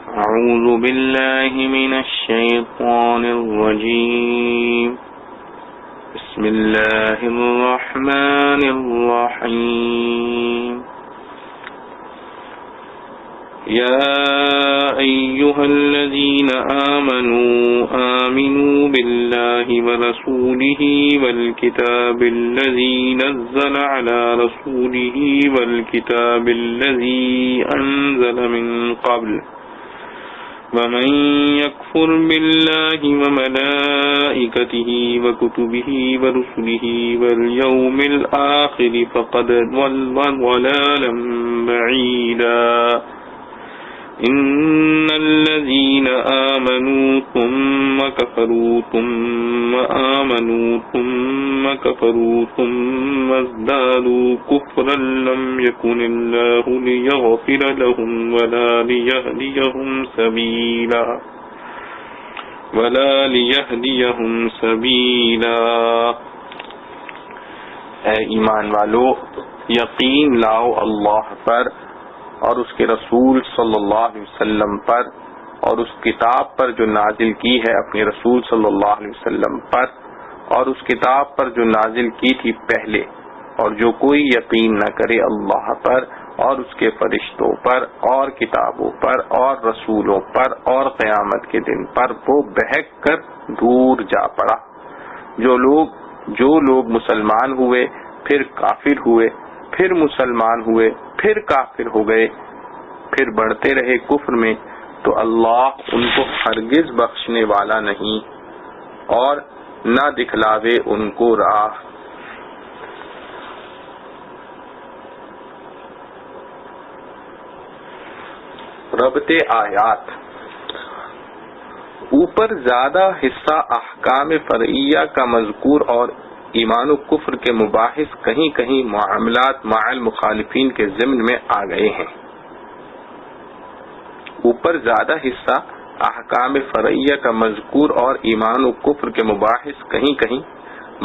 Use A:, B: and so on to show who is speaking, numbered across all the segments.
A: أعوذ بالله من الشيطان الرجيم بسم الله الرحمن الرحيم يا أيها الذين آمنوا بالله ورسوله والكتاب الذي نزل على رسوله والكتاب الذي أنزل من قبل ومن يكفر بالله وملائكته وكتبه ورسله واليوم الآخر فقد ضل ضلالا بعيدا إن الذين آمنوا ثم كفروا ثم آمنوا ثم كفروا ثم ازدادوا كفرا لم يكن الله ليغفر لهم ولا ليهديهم سبيلا. اے ایمان والو، یقین لاؤ اللہ پر اور اس کے رسول صلی اللہ علیہ وسلم پر اور اس کتاب پر جو نازل کی ہے اپنے رسول صلی اللہ علیہ وسلم پر اور اس کتاب پر جو نازل کی تھی پہلے، اور جو کوئی یقین نہ کرے اللہ پر اور اس کے فرشتوں پر اور کتابوں پر اور رسولوں پر اور قیامت کے دن پر، وہ بہک کر دور جا پڑا. جو لوگ مسلمان ہوئے پھر کافر ہوئے پھر مسلمان ہوئے پھر کافر ہو گئے پھر بڑھتے رہے کفر میں، تو اللہ ان کو ہرگز بخشنے والا نہیں اور نہ دکھلاوے ان کو راہ. ربط آیات. اوپر زیادہ حصہ احکام فرعیہ کا مذکور اور ایمان و کفر کے مباحث کہیں کہیں معاملات مع المخالفین کے ضمن میں آ گئے ہیں. اوپر زیادہ حصہ احکام فرعیہ کا مذکور اور ایمان و کفر کے مباحث کہیں کہیں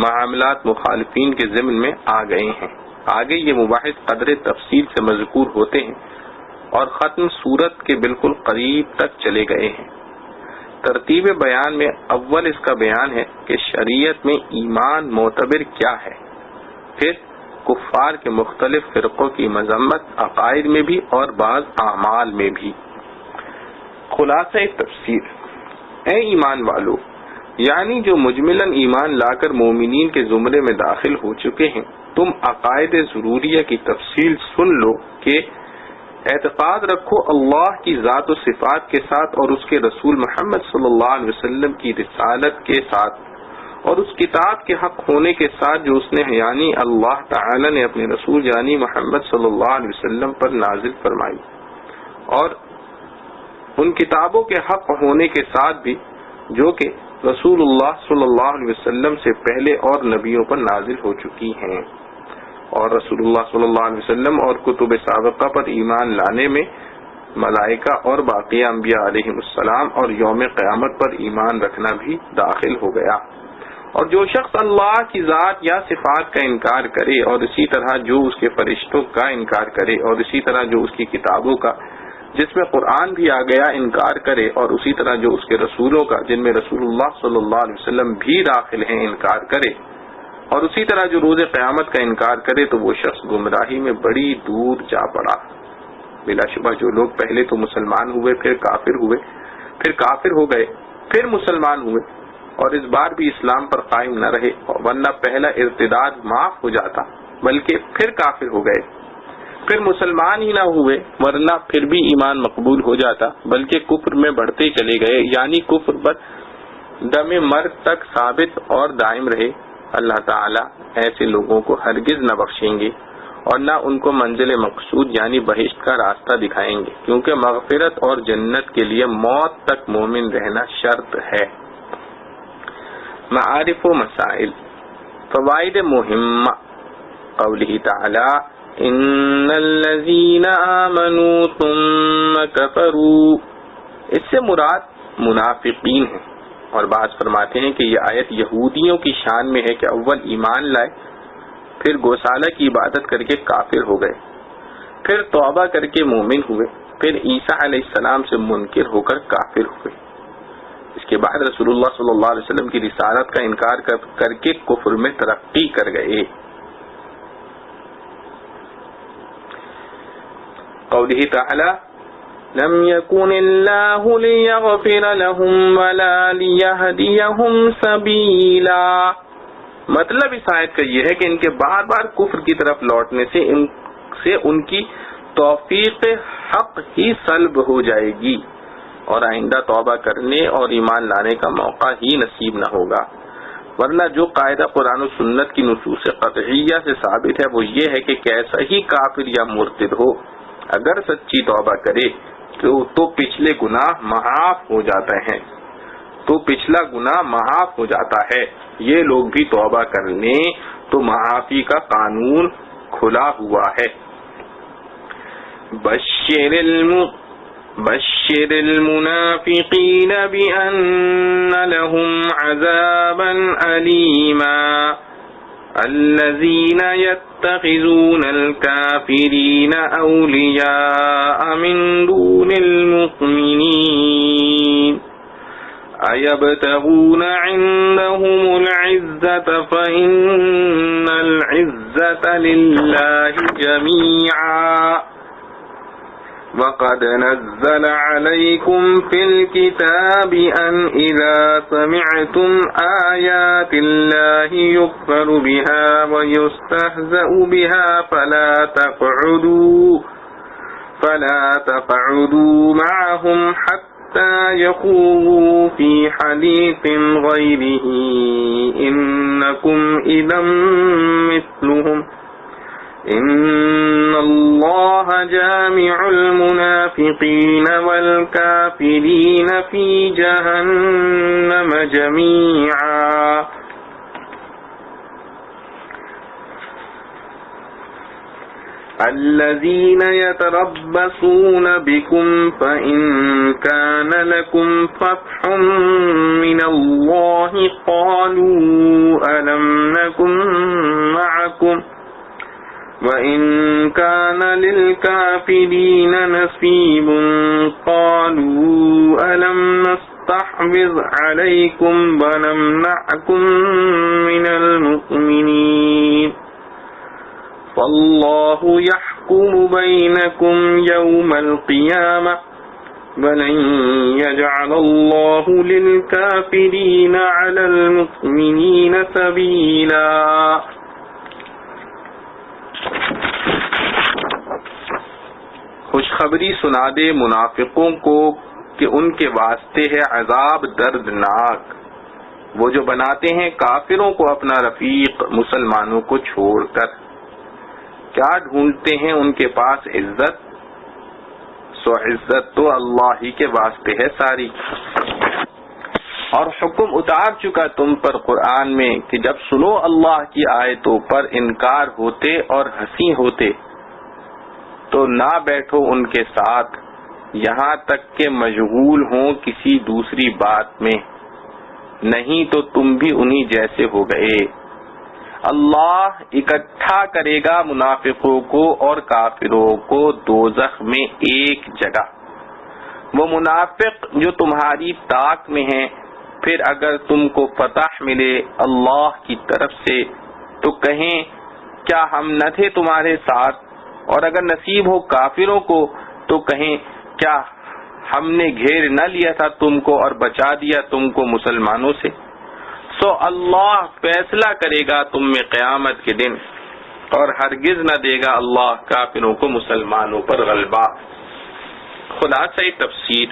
A: معاملات مخالفین کے ضمن میں آ گئے ہیں. آگے یہ مباحث قدر تفصیل سے مذکور ہوتے ہیں اور ختم صورت کے بالکل قریب تک چلے گئے ہیں. ترتیب بیان میں اول اس کا بیان ہے کہ شریعت میں ایمان معتبر کیا ہے، پھر کفار کے مختلف فرقوں کی مذمت عقائد میں بھی اور بعض اعمال میں بھی. خلاصہ تفسیر. اے ایمان والو، یعنی جو مجملاً ایمان لا کر مومنین کے زمرے میں داخل ہو چکے ہیں، تم عقائد ضروریہ کی تفصیل سن لو کہ اعتقاد رکھو اللہ کی ذات و صفات کے ساتھ اور اس کے رسول محمد صلی اللہ علیہ وسلم کی رسالت کے ساتھ اور اس کتاب کے حق ہونے کے ساتھ جو اس نے یعنی اللہ تعالی نے اپنے رسول یعنی محمد صلی اللہ علیہ وسلم پر نازل فرمائی، اور ان کتابوں کے حق ہونے کے ساتھ بھی جو کہ رسول اللہ صلی اللہ علیہ وسلم سے پہلے اور نبیوں پر نازل ہو چکی ہیں، اور رسول اللہ صلی اللہ علیہ وسلم اور کتب سابقہ پر ایمان لانے میں ملائکہ اور باقی انبیاء علیہم السلام اور یوم قیامت پر ایمان رکھنا بھی داخل ہو گیا. اور جو شخص اللہ کی ذات یا صفات کا انکار کرے اور اسی طرح جو اس کے فرشتوں کا انکار کرے اور اسی طرح جو اس کی کتابوں کا جس میں قرآن بھی آ گیا انکار کرے اور اسی طرح جو اس کے رسولوں کا جن میں رسول اللہ صلی اللہ علیہ وسلم بھی داخل ہیں انکار کرے اور اسی طرح جو روز قیامت کا انکار کرے تو وہ شخص گمراہی میں بڑی دور جا پڑا. بلا شبہ جو لوگ پہلے تو مسلمان ہوئے پھر کافر ہوئے پھر کافر ہو گئے پھر مسلمان ہوئے اور اس بار بھی اسلام پر قائم نہ رہے، ورنہ پہلا ارتداد معاف ہو جاتا، بلکہ پھر کافر ہو گئے پھر مسلمان ہی نہ ہوئے ورنہ پھر بھی ایمان مقبول ہو جاتا، بلکہ کفر میں بڑھتے چلے گئے، یعنی کفر پر دم مرگ تک ثابت اور دائم رہے. اللہ تعالی ایسے لوگوں کو ہرگز نہ بخشیں گے اور نہ ان کو منزل مقصود یعنی بہشت کا راستہ دکھائیں گے، کیونکہ مغفرت اور جنت کے لیے موت تک مومن رہنا شرط ہے. معارف و مسائل. فوائد مہمہ. قوله تعالی ان الذین آمنوا ثم کفروا، اس سے مراد منافقین ہیں، اور بعض فرماتے ہیں کہ یہ آیت یہودیوں کی شان میں ہے کہ اول ایمان لائے پھر گوسالہ کی عبادت کر کے کافر ہو گئے پھر توبہ کر کے مومن ہوئے پھر عیسیٰ علیہ السلام سے منکر ہو کر کافر ہوئے۔ اس کے بعد رسول اللہ صلی اللہ علیہ وسلم کی رسالت کا انکار کر کے کفر میں ترقی کر گئے۔ قوله تعالی لم يكن الله ليغفر لهم ولا ليهديهم سبيلا، مطلب اس آیت کا یہ ہے کہ ان کے بار بار کفر کی طرف لوٹنے سے ان کی توفیق حق ہی سلب ہو جائے گی اور آئندہ توبہ کرنے اور ایمان لانے کا موقع ہی نصیب نہ ہوگا، ورنہ جو قاعدہ قرآن و سنت کی نصوص قطعیہ سے ثابت ہے وہ یہ ہے کہ کیسا ہی کافر یا مرتد ہو اگر سچی توبہ کرے تو پچھلے گناہ معاف ہو جاتے ہیں، تو پچھلا گناہ معاف ہو جاتا ہے۔ یہ لوگ بھی توبہ کر لیں تو معافی کا قانون کھلا ہوا ہے۔ بشر المنافقین بأن لهم عذابا ألیما الذین يتخذون الكافرین اولیاء من دون المؤمنین ایبتغون عندهم العزة فإن العزة للہ جمیعا وقد نزل عليكم في الكتاب أن إذا سمعتم آيات الله يكفر بها ويستهزأ بها فلا تقعدوا معهم حتى يخوضوا في حديث غيره إنكم إذا مثلهم ان اللہ جامع المنافقین والکافرین فی جہنم جمیعا۔ الذین یتربصون بکم فإن کان لکم فتح من اللہ قالوا ألم نکن معکم وَإِن كَانَ لِلْكَافِرِينَ نَصِيبٌ قَالُوا أَلَمْ نَسْتَحْوِذْ عَلَيْكُمْ وَنَمْنَعْكُمْ مِنَ الْمُؤْمِنِينَ فَاللَّهُ يَحْكُمُ بَيْنَكُمْ يَوْمَ الْقِيَامَةِ وَلَن يَجْعَلَ اللَّهُ لِلْكَافِرِينَ عَلَى الْمُؤْمِنِينَ سَبِيلًا۔ خوشخبری سنا دے منافقوں کو کہ ان کے واسطے ہے عذاب دردناک، وہ جو بناتے ہیں کافروں کو اپنا رفیق مسلمانوں کو چھوڑ کر، کیا ڈھونڈتے ہیں ان کے پاس عزت، سو عزت تو اللہ ہی کے واسطے ہے ساری۔ اور حکم اتار چکا تم پر قرآن میں کہ جب سنو اللہ کی آیتوں پر انکار ہوتے اور ہنسی ہوتے تو نہ بیٹھو ان کے ساتھ یہاں تک کہ مشغول ہوں کسی دوسری بات میں، نہیں تو تم بھی انہی جیسے ہو گئے۔ اللہ اکٹھا کرے گا منافقوں کو اور کافروں کو دوزخ میں ایک جگہ۔ وہ منافق جو تمہاری طاق میں ہیں، پھر اگر تم کو فتح ملے اللہ کی طرف سے تو کہیں کیا ہم نہ تھے تمہارے ساتھ، اور اگر نصیب ہو کافروں کو تو کہیں کیا ہم نے گھیر نہ لیا تھا تم کو اور بچا دیا تم کو مسلمانوں سے۔ سو اللہ فیصلہ کرے گا تم میں قیامت کے دن، اور ہرگز نہ دے گا اللہ کافروں کو مسلمانوں پر غلبہ۔ خلاصہ تفسیر،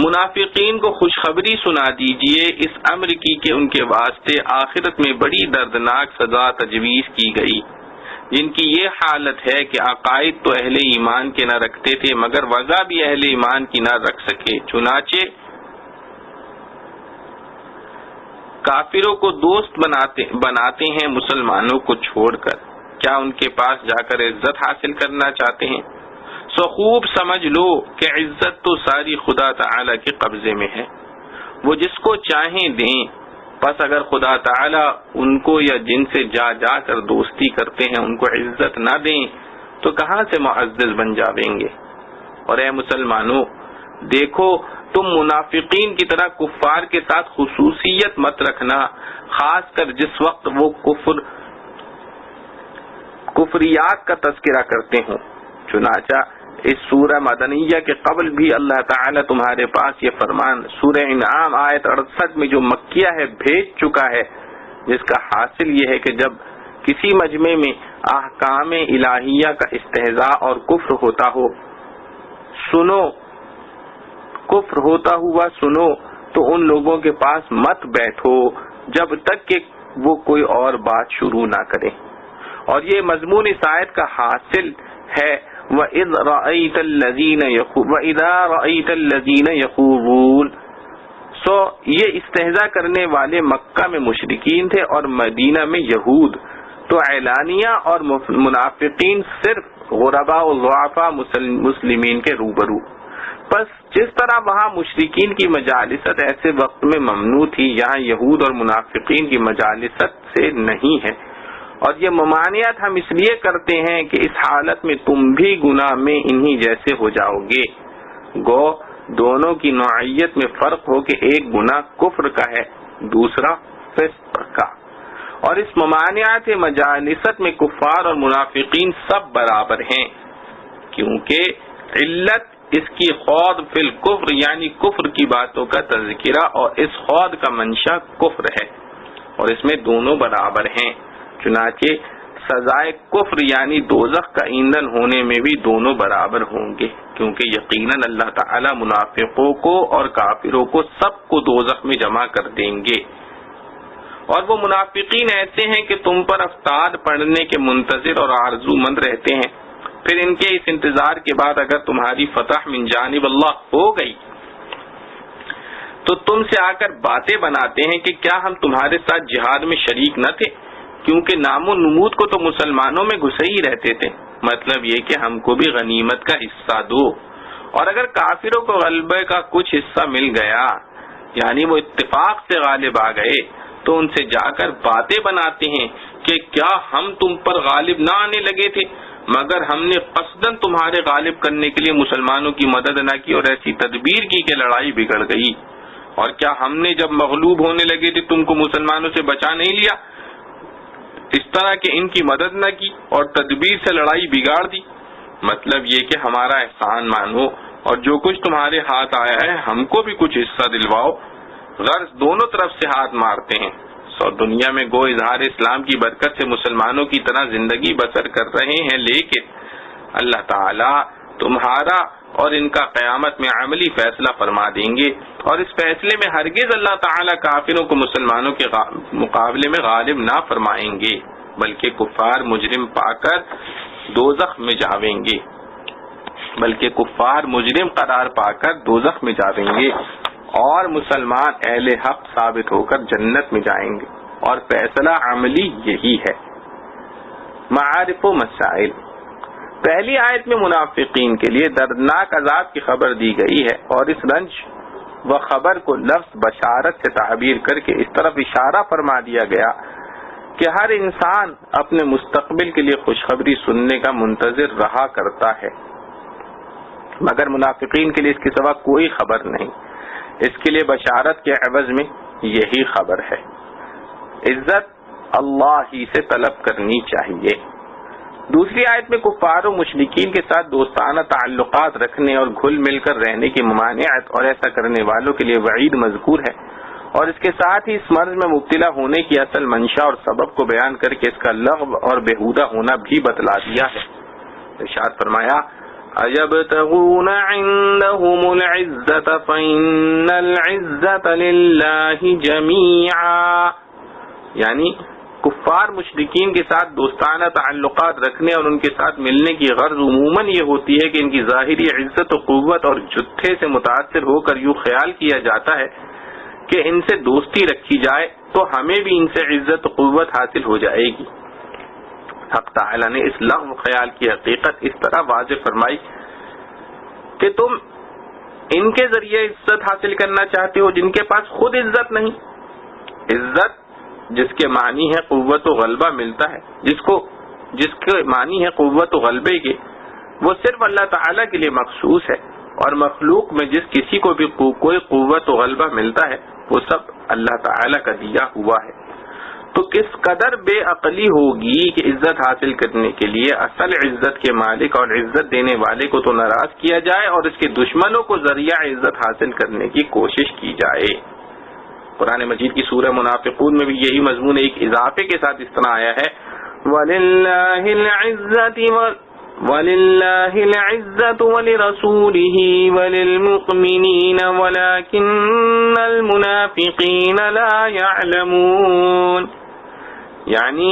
A: منافقین کو خوشخبری سنا دیجئے اس امر کی کہ ان کے واسطے آخرت میں بڑی دردناک سزا تجویز کی گئی، جن کی یہ حالت ہے کہ عقائد تو اہل ایمان کے نہ رکھتے تھے مگر وضع بھی اہل ایمان کی نہ رکھ سکے، چنانچہ کافروں کو دوست بناتے ہیں مسلمانوں کو چھوڑ کر، کیا ان کے پاس جا کر عزت حاصل کرنا چاہتے ہیں؟ سو خوب سمجھ لو کہ عزت تو ساری خدا تعالی کے قبضے میں ہے، وہ جس کو چاہیں دیں، پس اگر خدا تعالی ان کو یا جن سے جا کر دوستی کرتے ہیں ان کو عزت نہ دیں تو کہاں سے معزز بن جاویں گے؟ اور اے مسلمانوں دیکھو تم منافقین کی طرح کفار کے ساتھ خصوصیت مت رکھنا، خاص کر جس وقت وہ کفریات کا تذکرہ کرتے ہوں۔ چنانچہ اس سورہ مدنیہ کے قبل بھی اللہ تعالی تمہارے پاس یہ فرمان سورہ انعام آیت 68 میں جو مکیہ ہے بھیج چکا ہے، جس کا حاصل یہ ہے کہ جب کسی مجمع میں احکام الہیہ کا استہزاء اور کفر ہوتا ہو، کفر ہوتا ہوا سنو تو ان لوگوں کے پاس مت بیٹھو جب تک کہ وہ کوئی اور بات شروع نہ کرے۔ اور یہ مضمون اس آیت کا حاصل ہے وَإِذْ رَأَيْتَ وَإِذَا رَأَيْتَ الَّذِينَ يَخُوضُونَ۔ یہ استہزاء کرنے والے مکہ میں مشرکین تھے اور مدینہ میں یہود، تو اعلانیہ اور منافقین صرف غرباء و ضعفاء مسلمین کے روبرو۔ پس جس طرح وہاں مشرکین کی مجالست ایسے وقت میں ممنوع تھی، یہاں یہود اور منافقین کی مجالست سے نہیں ہے۔ اور یہ ممانعت ہم اس لیے کرتے ہیں کہ اس حالت میں تم بھی گناہ میں انہی جیسے ہو جاؤ گے۔ گو دونوں کی نوعیت میں فرق ہو کہ ایک گناہ کفر کا ہے، دوسرا فسق کا۔ اور اس ممانعت مجالست میں کفار اور منافقین سب برابر ہیں، کیونکہ علت اس کی خوض فی الکفر یعنی کفر کی باتوں کا تذکرہ اور اس خوض کا منشا کفر ہے، اور اس میں دونوں برابر ہیں۔ چنانچہ سزائے کفر یعنی دوزخ کا ایندھن ہونے میں بھی دونوں برابر ہوں گے، کیونکہ یقیناً اللہ تعالی منافقوں کو اور کافروں کو سب کو دوزخ میں جمع کر دیں گے۔ اور وہ منافقین ایسے ہیں کہ تم پر افتاد پڑنے کے منتظر اور آرزو مند رہتے ہیں، پھر ان کے اس انتظار کے بعد اگر تمہاری فتح من جانب اللہ ہو گئی تو تم سے آ کر باتیں بناتے ہیں کہ کیا ہم تمہارے ساتھ جہاد میں شریک نہ تھے، کیونکہ نام و نمود کو تو مسلمانوں میں گھسے ہی رہتے تھے، مطلب یہ کہ ہم کو بھی غنیمت کا حصہ دو۔ اور اگر کافروں کو غلبے کا کچھ حصہ مل گیا یعنی وہ اتفاق سے غالب آ گئے تو ان سے جا کر باتیں بناتے ہیں کہ کیا ہم تم پر غالب نہ آنے لگے تھے، مگر ہم نے قصداً تمہارے غالب کرنے کے لیے مسلمانوں کی مدد نہ کی اور ایسی تدبیر کی کہ لڑائی بگڑ گئی۔ اور کیا ہم نے جب مغلوب ہونے لگے تھے تم کو مسلمانوں سے بچا نہیں لیا، اس طرح کہ ان کی مدد نہ کی اور تدبیر سے لڑائی بگاڑ دی۔ مطلب یہ کہ ہمارا احسان مانو اور جو کچھ تمہارے ہاتھ آیا ہے ہم کو بھی کچھ حصہ دلواؤ۔ غرض دونوں طرف سے ہاتھ مارتے ہیں، سو دنیا میں گو اظہار اسلام کی برکت سے مسلمانوں کی طرح زندگی بسر کر رہے ہیں، لیکن اللہ تعالی تمہارا اور ان کا قیامت میں عملی فیصلہ فرما دیں گے، اور اس فیصلے میں ہرگز اللہ تعالی کافروں کو مسلمانوں کے مقابلے میں غالب نہ فرمائیں گے، بلکہ کفار مجرم پا کر دوزخ میں جاویں گے، بلکہ کفار مجرم قرار پا کر دوزخ میں جاویں گے اور مسلمان اہل حق ثابت ہو کر جنت میں جائیں گے، اور فیصلہ عملی یہی ہے۔ معارف و مسائل۔ پہلی آیت میں منافقین کے لیے دردناک عذاب کی خبر دی گئی ہے، اور اس رنج و خبر کو لفظ بشارت سے تعبیر کر کے اس طرف اشارہ فرما دیا گیا کہ ہر انسان اپنے مستقبل کے لیے خوشخبری سننے کا منتظر رہا کرتا ہے، مگر منافقین کے لیے اس کے سوا کوئی خبر نہیں۔ اس کے لیے بشارت کے عوض میں یہی خبر ہے۔ عزت اللہ ہی سے طلب کرنی چاہیے۔ دوسری آیت میں کفار و مشرکین کے ساتھ دوستانہ تعلقات رکھنے اور گھل مل کر رہنے کی ممانعت اور ایسا کرنے والوں کے لیے وعید مذکور ہے، اور اس کے ساتھ ہی اس مرض میں مبتلا ہونے کی اصل منشا اور سبب کو بیان کر کے اس کا لغو اور بیہودہ ہونا بھی بتلا دیا ہے۔ ارشاد فرمایا اَيَبْتَغُونَ عِندَهُمُ الْعِزَّةَ فَإِنَّ الْعِزَّةَ لِلَّهِ جَمِيعًا، یعنی کفار مشرکین کے ساتھ دوستانہ تعلقات رکھنے اور ان کے ساتھ ملنے کی غرض عموماً یہ ہوتی ہے کہ ان کی ظاہری عزت و قوت اور جتھے سے متاثر ہو کر یوں خیال کیا جاتا ہے کہ ان سے دوستی رکھی جائے تو ہمیں بھی ان سے عزت و قوت حاصل ہو جائے گی۔ حق تعالی نے اس لغو خیال کی حقیقت اس طرح واضح فرمائی کہ تم ان کے ذریعے عزت حاصل کرنا چاہتے ہو جن کے پاس خود عزت نہیں۔ عزت جس کے معنی ہے قوت و غلبہ ملتا ہے، جس کے معنی ہے قوت و غلبے کے، وہ صرف اللہ تعالیٰ کے لیے مخصوص ہے، اور مخلوق میں جس کسی کو بھی کوئی قوت و غلبہ ملتا ہے وہ سب اللہ تعالیٰ کا دیا ہوا ہے۔ تو کس قدر بے عقلی ہوگی کہ عزت حاصل کرنے کے لیے اصل عزت کے مالک اور عزت دینے والے کو تو ناراض کیا جائے اور اس کے دشمنوں کو ذریعہ عزت حاصل کرنے کی کوشش کی جائے۔ قرآن مجید کی سورہ منافقون میں بھی یہی مضمون ایک اضافے کے ساتھ اس طرح آیا ہے، وَلِلَّهِ الْعِزَّةُ وَلِرَسُولِهِ وَلِلْمُؤْمِنِينَ وَلَكِنَّ الْمُنَافِقِينَ لَا يَعْلَمُونَ، یعنی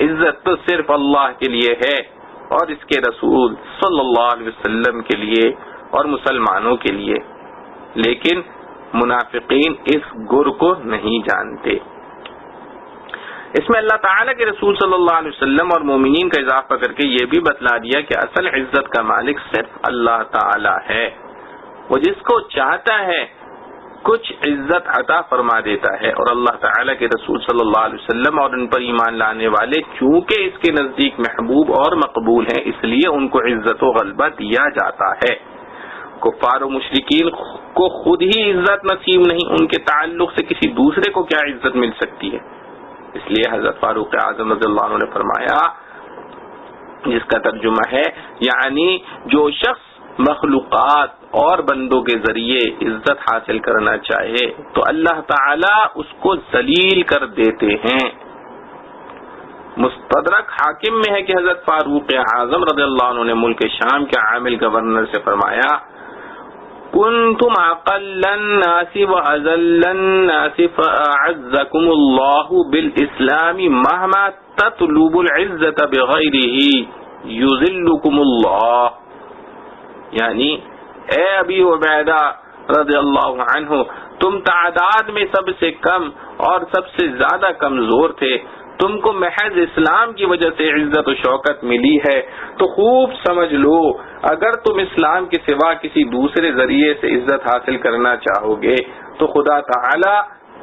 A: عزت تو صرف اللہ کے لیے ہے اور اس کے رسول صلی اللہ علیہ وسلم کے لیے اور مسلمانوں کے لیے، لیکن منافقین اس گر کو نہیں جانتے۔ اس میں اللہ تعالیٰ کے رسول صلی اللہ علیہ وسلم اور مومنین کا اضافہ کر کے یہ بھی بتلا دیا کہ اصل عزت کا مالک صرف اللہ تعالیٰ ہے، وہ جس کو چاہتا ہے کچھ عزت عطا فرما دیتا ہے، اور اللہ تعالیٰ کے رسول صلی اللہ علیہ وسلم اور ان پر ایمان لانے والے چونکہ اس کے نزدیک محبوب اور مقبول ہیں، اس لیے ان کو عزت و غلبہ دیا جاتا ہے۔ کفار و مشرکین کو خود ہی عزت نصیب نہیں، ان کے تعلق سے کسی دوسرے کو کیا عزت مل سکتی ہے؟ اس لیے حضرت فاروق اعظم رضی اللہ عنہ نے فرمایا، جس کا ترجمہ ہے یعنی جو شخص مخلوقات اور بندوں کے ذریعے عزت حاصل کرنا چاہے تو اللہ تعالی اس کو ذلیل کر دیتے ہیں۔ مستدرک حاکم میں ہے کہ حضرت فاروق اعظم رضی اللہ عنہ نے ملک شام کے عامل گورنر سے فرمایا، کنتم اقل الناس واذل الناس فاعزكم الله بالاسلام مهما تطلب العزة بغيره يذلكم الله، یعنی اے ابی عبیدہ رضی اللہ عنہ، تم تعداد میں سب سے کم اور سب سے زیادہ کمزور تھے، تم کو محض اسلام کی وجہ سے عزت و شوکت ملی ہے، تو خوب سمجھ لو اگر تم اسلام کے سوا کسی دوسرے ذریعے سے عزت حاصل کرنا چاہو گے تو خدا تعالی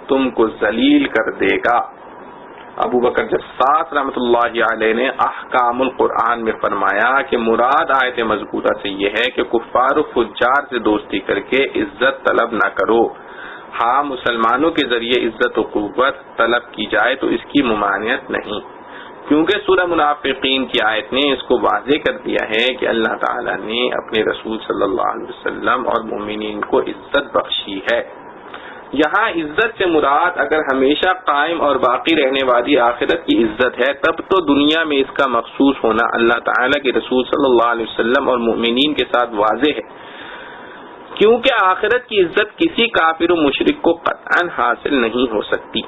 A: تم کو ذلیل کر دے گا۔ ابو بکر جساس رحمۃ اللہ علیہ نے احکام القرآن میں فرمایا کہ مراد آیت مذکورہ سے یہ ہے کہ کفار و فجار سے دوستی کر کے عزت طلب نہ کرو، ہاں مسلمانوں کے ذریعے عزت و قوت طلب کی جائے تو اس کی ممانعت نہیں، کیونکہ سورہ منافقین کی آیت نے اس کو واضح کر دیا ہے کہ اللہ تعالیٰ نے اپنے رسول صلی اللہ علیہ وسلم اور مومنین کو عزت بخشی ہے۔ یہاں عزت سے مراد اگر ہمیشہ قائم اور باقی رہنے والی آخرت کی عزت ہے تب تو دنیا میں اس کا مخصوص ہونا اللہ تعالیٰ کے رسول صلی اللہ علیہ وسلم اور مومنین کے ساتھ واضح ہے، کیونکہ آخرت کی عزت کسی کافر و مشرک کو قطعا حاصل نہیں ہو سکتی،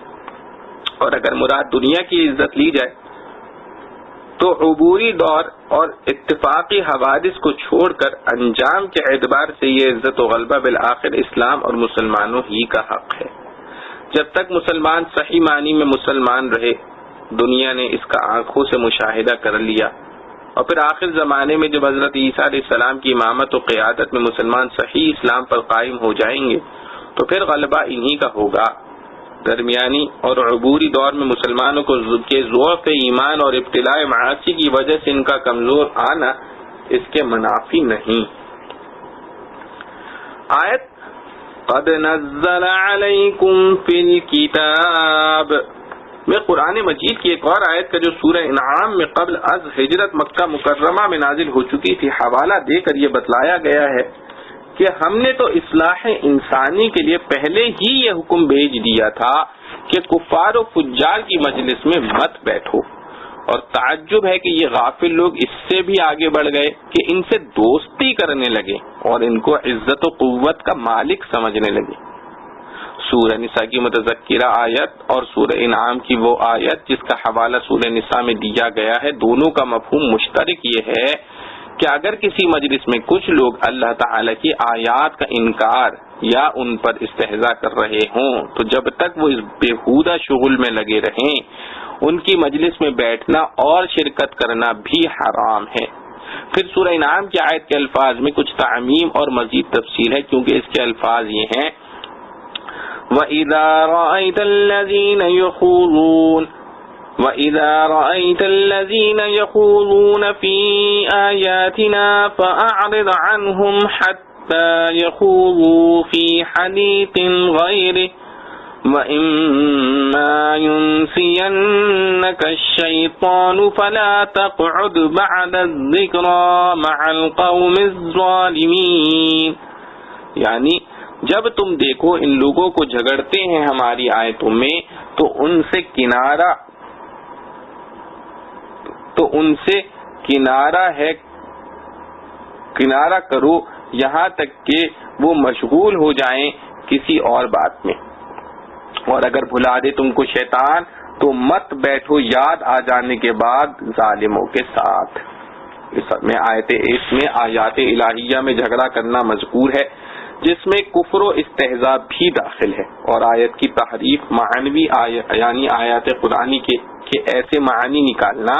A: اور اگر مراد دنیا کی عزت لی جائے تو عبوری دور اور اتفاقی حوادث کو چھوڑ کر انجام کے اعتبار سے یہ عزت و غلبہ بالآخر اسلام اور مسلمانوں ہی کا حق ہے۔ جب تک مسلمان صحیح معنی میں مسلمان رہے، دنیا نے اس کا آنکھوں سے مشاہدہ کر لیا، اور پھر آخر زمانے میں جب حضرت عیسیٰ علیہ السلام کی امامت و قیادت میں مسلمان صحیح اسلام پر قائم ہو جائیں گے تو پھر غلبہ انہی کا ہوگا۔ درمیانی اور عبوری دور میں مسلمانوں کو کے ضعف ایمان اور ابتلاء معاصی کی وجہ سے ان کا کمزور آنا اس کے منافی نہیں۔ آیت قد نزل علیکم فی الکتاب میں قرآن مجید کی ایک اور آیت کا جو سورہ انعام میں قبل از ہجرت مکہ مکرمہ میں نازل ہو چکی تھی حوالہ دے کر یہ بتلایا گیا ہے کہ ہم نے تو اصلاح انسانی کے لیے پہلے ہی یہ حکم بھیج دیا تھا کہ کفار و فجار کی مجلس میں مت بیٹھو، اور تعجب ہے کہ یہ غافل لوگ اس سے بھی آگے بڑھ گئے کہ ان سے دوستی کرنے لگے اور ان کو عزت و قوت کا مالک سمجھنے لگے۔ سورہ نساء کی متذکرہ آیت اور سورہ انعام کی وہ آیت جس کا حوالہ سورہ نساء میں دیا گیا ہے، دونوں کا مفہوم مشترک یہ ہے کہ اگر کسی مجلس میں کچھ لوگ اللہ تعالی کی آیات کا انکار یا ان پر استہزاء کر رہے ہوں تو جب تک وہ اس بےہودہ شغل میں لگے رہیں ان کی مجلس میں بیٹھنا اور شرکت کرنا بھی حرام ہے۔ پھر سورہ انعام کی آیت کے الفاظ میں کچھ تعمیم اور مزید تفصیل ہے، کیونکہ اس کے الفاظ یہ ہیں وَإِذَا رَأَيْتَ الَّذِينَ يَخُوضُونَ وَإِذَا رَأَيْتَ الَّذِينَ يَخُوضُونَ فِي آيَاتِنَا فَأَعْرِضْ عَنْهُمْ حَتَّى يَخُوضُوا فِي حَدِيثٍ غَيْرِهِ وَإِمَّا يُنْسِيَنَّكَ الشَّيْطَانُ فَلَا تَقْعُدْ بَعْدَ الذِّكْرَى مَعَ الْقَوْمِ الظَّالِمِينَ، یعنی جب تم دیکھو ان لوگوں کو جھگڑتے ہیں ہماری آیتوں میں تو ان سے کنارہ کرو یہاں تک کہ وہ مشغول ہو جائیں کسی اور بات میں، اور اگر بھلا دے تم کو شیطان تو مت بیٹھو یاد آ جانے کے بعد ظالموں کے ساتھ۔ اس میں آیات الہیہ میں جھگڑا کرنا مذکور ہے، جس میں کفر و استہزاء بھی داخل ہے، اور آیت کی تحریف معنوی یعنی آیات قرآنی کے ایسے معنی نکالنا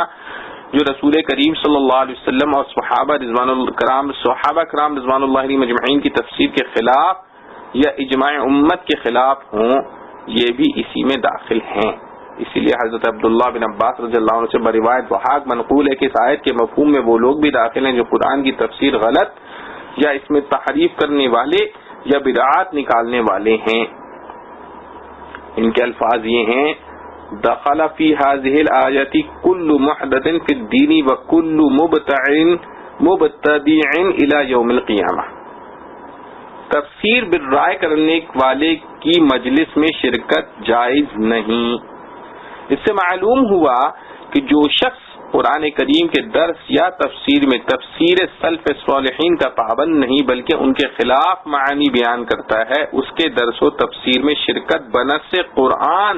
A: جو رسول کریم صلی اللہ علیہ وسلم اور صحابہ کرام رضوان اللہ علیہم اجمعین کی تفسیر کے خلاف یا اجماع امت کے خلاف ہوں، یہ بھی اسی میں داخل ہیں۔ اسی لیے حضرت عبداللہ بن عباس رضی اللہ عنہ سے بروایت وحاق منقول ہے کہ اس آیت کے مفہوم میں وہ لوگ بھی داخل ہیں جو قرآن کی تفسیر غلط یا اس میں تحریف کرنے والے یا بدعات نکالنے والے ہیں۔ ان کے الفاظ یہ ہیں: دخل فی هذه الآیت کل محدث فی الدین وکل مبتدع الی یوم القیامہ، تفسیر بالرائے کرنے والے کی مجلس میں شرکت جائز نہیں۔ اس سے معلوم ہوا کہ جو شخص قرآن کریم کے درس یا تفسیر میں تفسیر سلف صالحین کا پابند نہیں بلکہ ان کے خلاف معنی بیان کرتا ہے، اس کے درس و تفسیر میں شرکت بنص قرآن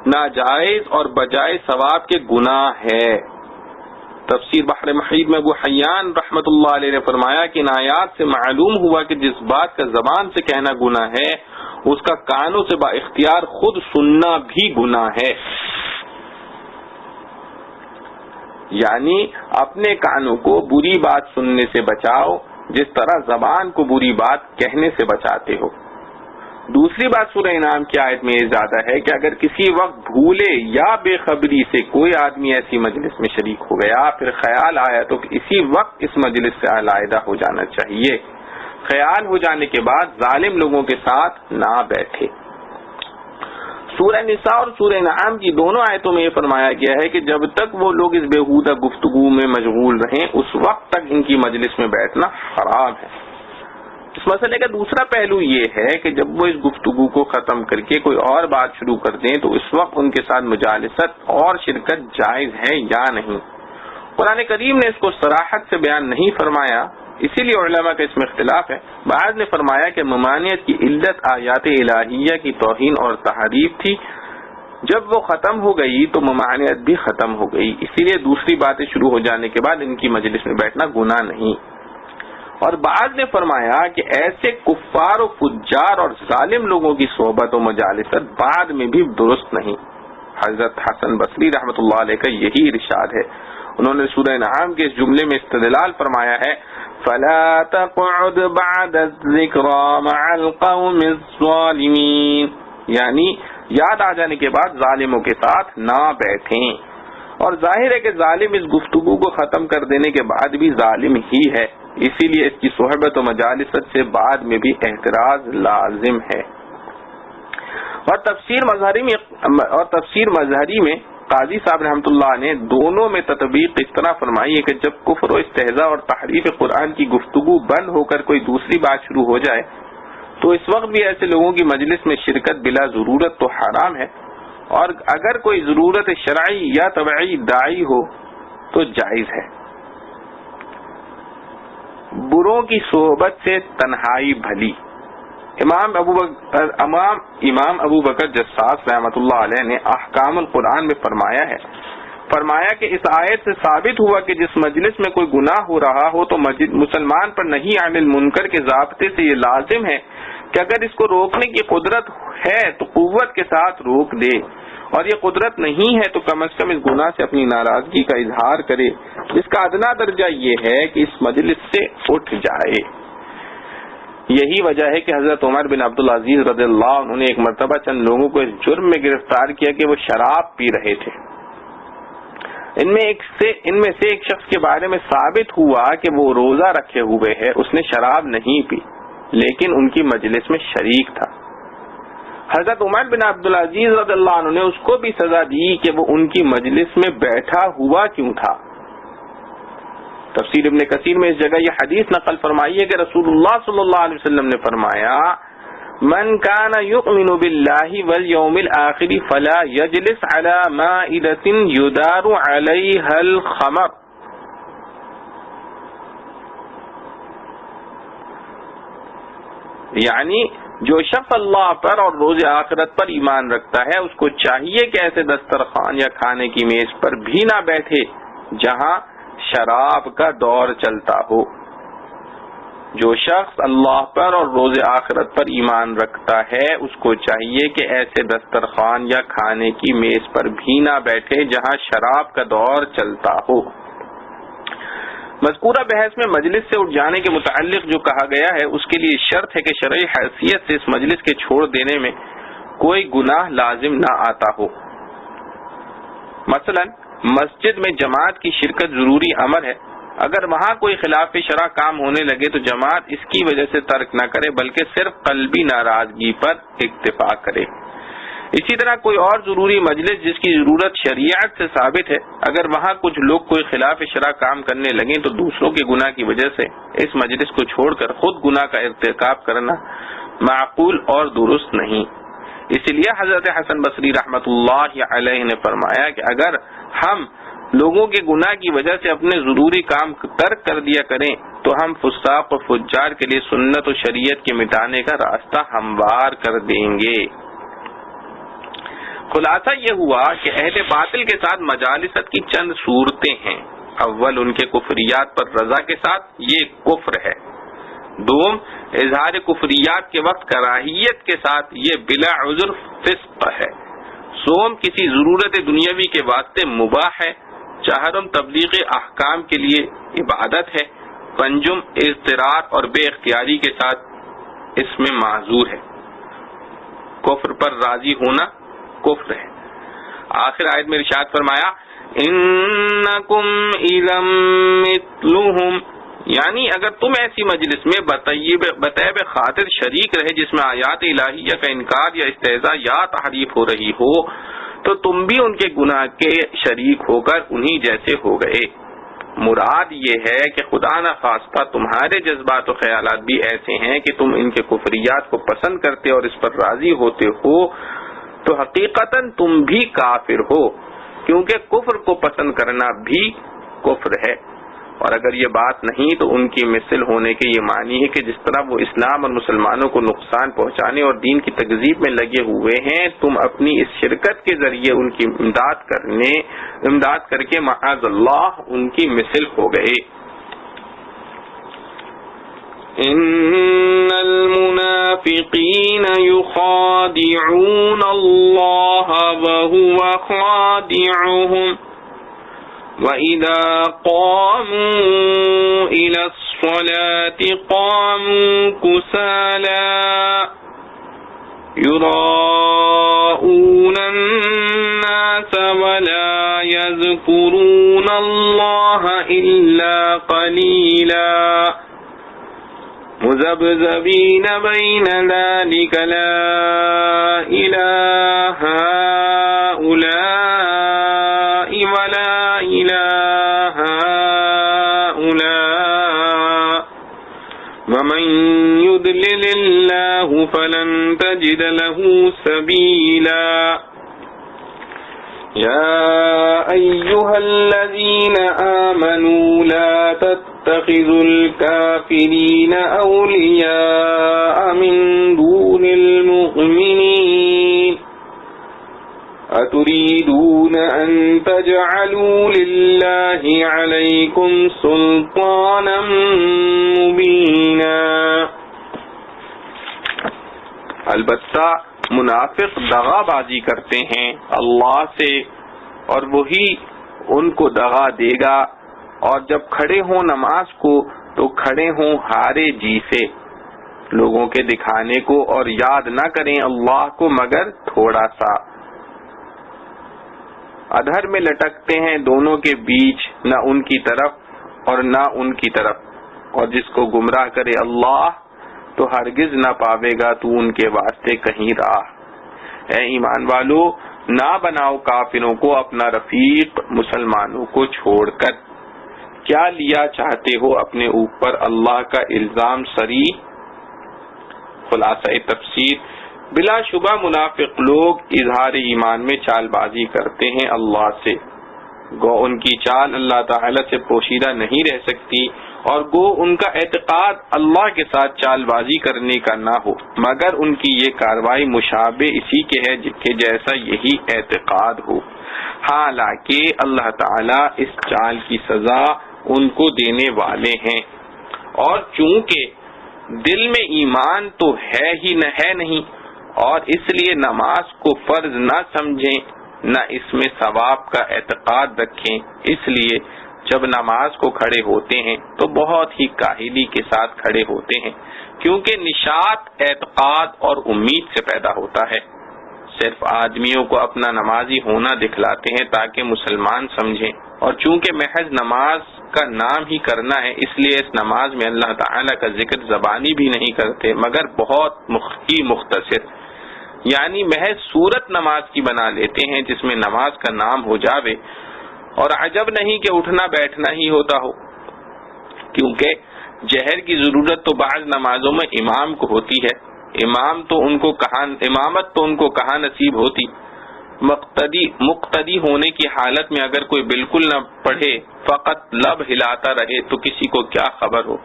A: ناجائز اور بجائے ثواب کے گناہ ہے۔ تفسیر بحر محیط میں ابو حیان رحمت اللہ علیہ نے فرمایا کہ ان آیات سے معلوم ہوا کہ جس بات کا زبان سے کہنا گناہ ہے اس کا کانوں سے با اختیار خود سننا بھی گناہ ہے، یعنی اپنے کانوں کو بری بات سننے سے بچاؤ جس طرح زبان کو بری بات کہنے سے بچاتے ہو۔ دوسری بات سورہ انعام کی آیت میں یہ زیادہ ہے کہ اگر کسی وقت بھولے یا بے خبری سے کوئی آدمی ایسی مجلس میں شریک ہو گیا پھر خیال آیا تو اسی وقت اس مجلس سے علیحدہ ہو جانا چاہیے، خیال ہو جانے کے بعد ظالم لوگوں کے ساتھ نہ بیٹھے۔ سورہ نساء اور سورہ انعام کی دونوں آیتوں میں یہ فرمایا گیا ہے کہ جب تک وہ لوگ اس بےہودہ گفتگو میں مشغول رہیں اس وقت تک ان کی مجلس میں بیٹھنا حرام ہے۔ اس مسئلے کا دوسرا پہلو یہ ہے کہ جب وہ اس گفتگو کو ختم کر کے کوئی اور بات شروع کر دیں تو اس وقت ان کے ساتھ مجالست اور شرکت جائز ہے یا نہیں۔ قرآن کریم نے اس کو صراحت سے بیان نہیں فرمایا، اسی لیے علماء کا اس میں اختلاف ہے۔ بعض نے فرمایا کہ ممانعت کی علت آیات الہیہ کی توہین اور تحریف تھی، جب وہ ختم ہو گئی تو ممانعت بھی ختم ہو گئی، اسی لیے دوسری باتیں شروع ہو جانے کے بعد ان کی مجلس میں بیٹھنا گناہ نہیں۔ اور بعض نے فرمایا کہ ایسے کفار و فجار اور ظالم لوگوں کی صحبت و مجالست بعد میں بھی درست نہیں۔ حضرت حسن بصری رحمۃ اللہ علیہ کا یہی ارشاد ہے، انہوں نے سورہ انعام کے اس جملے میں استدلال فرمایا ہے فَلَا تَقْعُدْ بَعْدَ الذِّكْرَى مَعَ الْقَوْمِ الظَّالِمِينَ، یعنی یاد آ جانے کے بعد ظالموں کے ساتھ نہ بیٹھیں۔ اور ظاہر ہے کہ ظالم اس گفتگو کو ختم کر دینے کے بعد بھی ظالم ہی ہے، اسی لیے اس کی صحبت و مجالست سے بعد میں بھی احتراز لازم ہے۔ اور تفسیر مظہری میں قاضی صاحب رحمۃ اللہ نے دونوں میں تطبیق اس طرح فرمائی ہے کہ جب کفر و استہزاء اور تحریف قرآن کی گفتگو بند ہو کر کوئی دوسری بات شروع ہو جائے تو اس وقت بھی ایسے لوگوں کی مجلس میں شرکت بلا ضرورت تو حرام ہے، اور اگر کوئی ضرورت شرعی یا طبعی داعی ہو تو جائز ہے۔ بروں کی صحبت سے تنہائی بھلی۔ امام ابو بکر جساس رحمۃ اللہ علیہ نے احکام القرآن میں فرمایا کہ اس آیت سے ثابت ہوا کہ جس مجلس میں کوئی گناہ ہو رہا ہو تو مسلمان پر نہی عن المنکر کے ضابطے سے یہ لازم ہے کہ اگر اس کو روکنے کی قدرت ہے تو قوت کے ساتھ روک دے، اور یہ قدرت نہیں ہے تو کم از کم اس گناہ سے اپنی ناراضگی کا اظہار کرے، جس کا ادنا درجہ یہ ہے کہ اس مجلس سے اٹھ جائے۔ یہی وجہ ہے کہ حضرت عمر بن عبدالعزیز رضی اللہ عنہ نے ایک مرتبہ چند لوگوں کو اس جرم میں گرفتار کیا کہ وہ شراب پی رہے تھے۔ ان میں سے ایک شخص کے بارے میں ثابت ہوا کہ وہ روزہ رکھے ہوئے ہے، اس نے شراب نہیں پی لیکن ان کی مجلس میں شریک تھا۔ حضرت عمر بن عبدالعزیز رضی اللہ عنہ نے اس کو بھی سزا دی کہ وہ ان کی مجلس میں بیٹھا ہوا کیوں تھا۔ تفسیر ابن کثیر میں اس جگہ یہ حدیث نقل فرمائی ہے کہ رسول اللہ صلی اللہ علیہ وسلم نے فرمایا، من کان یؤمن باللہ والیوم الآخر فلا یجلس علی مائدۃ یدار علیہا الخمر۔ یعنی جو شخص اللہ پر اور روز آخرت پر ایمان رکھتا ہے اس کو چاہیے کہ ایسے دسترخوان یا کھانے کی میز پر بھی نہ بیٹھے جہاں شراب کا دور چلتا ہو۔ جو شخص اللہ پر اور روز آخرت پر ایمان رکھتا ہے اس کو چاہیے کہ ایسے دسترخوان یا کھانے کی میز پر بھی نہ بیٹھے جہاں شراب کا دور چلتا ہو۔ مذکورہ بحث میں مجلس سے اٹھ جانے کے متعلق جو کہا گیا ہے اس کے لیے شرط ہے کہ شرعی حیثیت سے اس مجلس کے چھوڑ دینے میں کوئی گناہ لازم نہ آتا ہو۔ مثلا مسجد میں جماعت کی شرکت ضروری امر ہے، اگر وہاں کوئی خلاف شرع کام ہونے لگے تو جماعت اس کی وجہ سے ترک نہ کرے بلکہ صرف قلبی ناراضگی پر اکتفا کرے۔ اسی طرح کوئی اور ضروری مجلس جس کی ضرورت شریعت سے ثابت ہے، اگر وہاں کچھ لوگ کوئی خلاف شرع کام کرنے لگیں تو دوسروں کے گناہ کی وجہ سے اس مجلس کو چھوڑ کر خود گناہ کا ارتکاب کرنا معقول اور درست نہیں۔ اسی لیے حضرت حسن بصری رحمۃ اللہ علیہ نے فرمایا کہ اگر ہم لوگوں کے گناہ کی وجہ سے اپنے ضروری کام ترک کر دیا کریں تو ہم فساق و فجار کے لیے سنت و شریعت کے مٹانے کا راستہ ہموار کر دیں گے۔ خلاصہ یہ ہوا کہ اہل باطل کے ساتھ مجالست کی چند صورتیں ہیں۔ اول ان کے کفریات پر رضا کے ساتھ، یہ کفر ہے۔ دوم اظہار کفریات کے وقت کراہیت کے ساتھ، یہ بلا عذر فسق ہے۔ سوم کسی ضرورت دنیاوی کے واسطے مباح ہے۔ چہارم تبلیغ احکام کے لیے عبادت ہے۔ پنجم اضطرار اور بے اختیاری کے ساتھ اس میں معذور ہے۔ کفر پر راضی ہونا کفر ہے۔ آخر آیت میں ارشاد فرمایا انکم اذا مثلہم، یعنی اگر تم ایسی مجلس میں بطیب خاطر شریک رہے جس میں آیات الہیہ کا انکار یا استہزاء یا تحریف ہو رہی ہو تو تم بھی ان کے گناہ کے شریک ہو کر انہی جیسے ہو گئے۔ مراد یہ ہے کہ خدا نہ خواستہ تمہارے جذبات و خیالات بھی ایسے ہیں کہ تم ان کے کفریات کو پسند کرتے اور اس پر راضی ہوتے ہو تو حقیقتاً تم بھی کافر ہو، کیونکہ کفر کو پسند کرنا بھی کفر ہے۔ اور اگر یہ بات نہیں تو ان کی مثل ہونے کے یہ معنی ہے کہ جس طرح وہ اسلام اور مسلمانوں کو نقصان پہنچانے اور دین کی تکذیب میں لگے ہوئے ہیں، تم اپنی اس شرکت کے ذریعے ان کی امداد کر کے معاذ اللہ ان کی مثل ہو گئے۔ ان المنافقین یخادعون اللہ وهو خادعهم وَإِذَا قَامُوا إِلَى الصَّلَاةِ قَامُوا كُسَالَىٰ يُرَاءُونَ النَّاسَ وَلَا يَذْكُرُونَ اللَّهَ إِلَّا قَلِيلًا مُذَبْذَبِينَ بَيْنَ ذَلِكَ لَا إِلَٰهَ هَٰؤُلَاءِ وَلَا إِلَٰهَ هَٰؤُلَاءِ وَمَن يُضْلِلِ اللَّهُ فَلَن تَجِدَ لَهُ سَبِيلًا يَا أَيُّهَا الَّذِينَ آمَنُوا لَا تَتَّخِذُوا الْكَافِرِينَ أَوْلِيَاءَ مِن دُونِ الْمُؤْمِنِينَ أَتُرِيدُونَ أَن تَجْعَلُوا لِلَّهِ عَلَيْكُمْ سُلْطَانًا مُبِينًا۔ البتہ منافق دغا بازی کرتے ہیں اللہ سے اور وہی ان کو دغا دے گا، اور جب کھڑے ہوں نماز کو تو کھڑے ہوں ہارے جی سے، لوگوں کے دکھانے کو اور یاد نہ کریں اللہ کو مگر تھوڑا سا۔ ادھر میں لٹکتے ہیں دونوں کے بیچ، نہ ان کی طرف اور نہ ان کی طرف، اور جس کو گمراہ کرے اللہ تو ہرگز نہ پاوے گا تو ان کے واسطے کہیں راہ۔ اے ایمان والو، نہ بناؤ کافروں کو اپنا رفیق مسلمانوں کو چھوڑ کر۔ کیا لیا چاہتے ہو اپنے اوپر اللہ کا الزام سری؟ خلاصہ تفسیر، بلا شبہ منافق لوگ اظہار ایمان میں چال بازی کرتے ہیں اللہ سے، گو ان کی چال اللہ تعالی سے پوشیدہ نہیں رہ سکتی، اور گو ان کا اعتقاد اللہ کے ساتھ چال بازی کرنے کا نہ ہو، مگر ان کی یہ کاروائی مشابہ اسی کے ہے کہ جیسا یہی اعتقاد ہو، حالانکہ اللہ تعالی اس چال کی سزا ان کو دینے والے ہیں۔ اور چونکہ دل میں ایمان تو ہے ہی نہیں، اور اس لیے نماز کو فرض نہ سمجھیں نہ اس میں ثواب کا اعتقاد رکھیں، اس لیے جب نماز کو کھڑے ہوتے ہیں تو بہت ہی کاہلی کے ساتھ کھڑے ہوتے ہیں، کیونکہ نشاط اعتقاد اور امید سے پیدا ہوتا ہے۔ صرف آدمیوں کو اپنا نمازی ہونا دکھلاتے ہیں تاکہ مسلمان سمجھیں، اور چونکہ محض نماز کا نام ہی کرنا ہے اس لیے اس نماز میں اللہ تعالی کا ذکر زبانی بھی نہیں کرتے، مگر بہت مختصر، یعنی محض صورت نماز کی بنا لیتے ہیں جس میں نماز کا نام ہو جاوے، اور عجب نہیں کہ اٹھنا بیٹھنا ہی ہوتا ہو، کیونکہ جہر کی ضرورت تو بعض نمازوں میں امام کو ہوتی ہے، امامت تو ان کو کہاں نصیب ہوتی۔ مقتدی ہونے کی حالت میں اگر کوئی بالکل نہ پڑھے، فقط لب ہلاتا رہے تو کسی کو کیا خبر ہو؟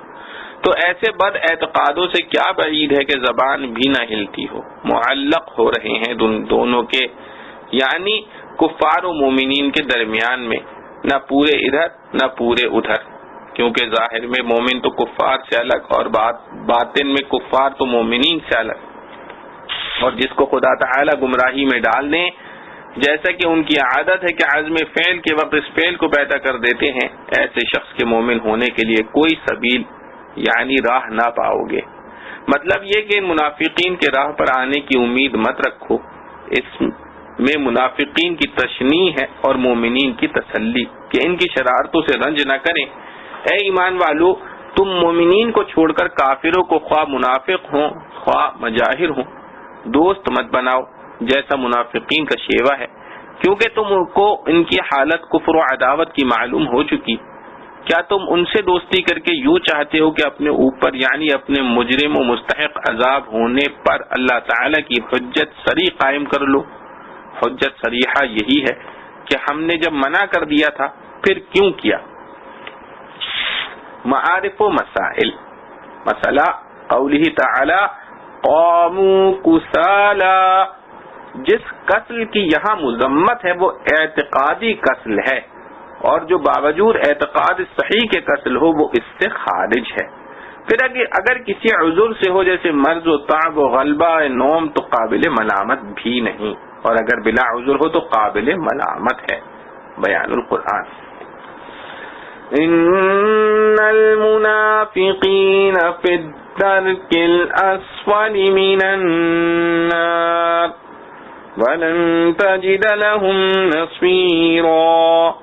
A: تو ایسے بد اعتقادوں سے کیا بعید ہے کہ زبان بھی نہ ہلتی ہو۔ معلق ہو رہے ہیں دونوں کے، یعنی کفار و مومنین کے درمیان میں، نہ پورے ادھر نہ پورے ادھر، کیونکہ ظاہر میں مومن تو کفار سے الگ اور باطن میں کفار تو مومنین سے الگ، اور جس کو خدا تعالی گمراہی میں ڈال دیں، جیسا کہ ان کی عادت ہے کہ عزم فعل کے وقت اس فعل کو پیدا کر دیتے ہیں، ایسے شخص کے مومن ہونے کے لیے کوئی سبیل یعنی راہ نہ پاؤ گے۔ مطلب یہ کہ ان منافقین کے راہ پر آنے کی امید مت رکھو، اس میں منافقین کی تشنیع ہے اور مومنین کی تسلی کہ ان کی شرارتوں سے رنج نہ کریں۔ اے ایمان والو، تم مومنین کو چھوڑ کر کافروں کو خواہ منافق ہوں خواہ مجاہر ہوں دوست مت بناؤ، جیسا منافقین کا شیوہ ہے، کیونکہ تم کو ان کی حالت کفر و عداوت کی معلوم ہو چکی۔ کیا تم ان سے دوستی کر کے یوں چاہتے ہو کہ اپنے اوپر یعنی اپنے مجرم و مستحق عذاب ہونے پر اللہ تعالی کی حجت صریح قائم کر لو؟ حجت صریحہ یہی ہے کہ ہم نے جب منع کر دیا تھا پھر کیوں کیا۔ معارف و مسائل، مسئلہ قوله تعالی قاموا کسالا، جس قتل کی یہاں مذمت ہے وہ اعتقادی قتل ہے، اور جو باوجود اعتقاد صحیح کے قتل ہو وہ اس سے خارج ہے۔ پھر اگر کسی عذر سے ہو جیسے مرض و تعب و غلبہ نوم تو قابل ملامت بھی نہیں، اور اگر بلا عذر ہو تو قابل ملامت ہے۔ بیان القرآن۔ ان المنافقین فی الدرک الاسفل من النار ولن تجد لهم نصیرا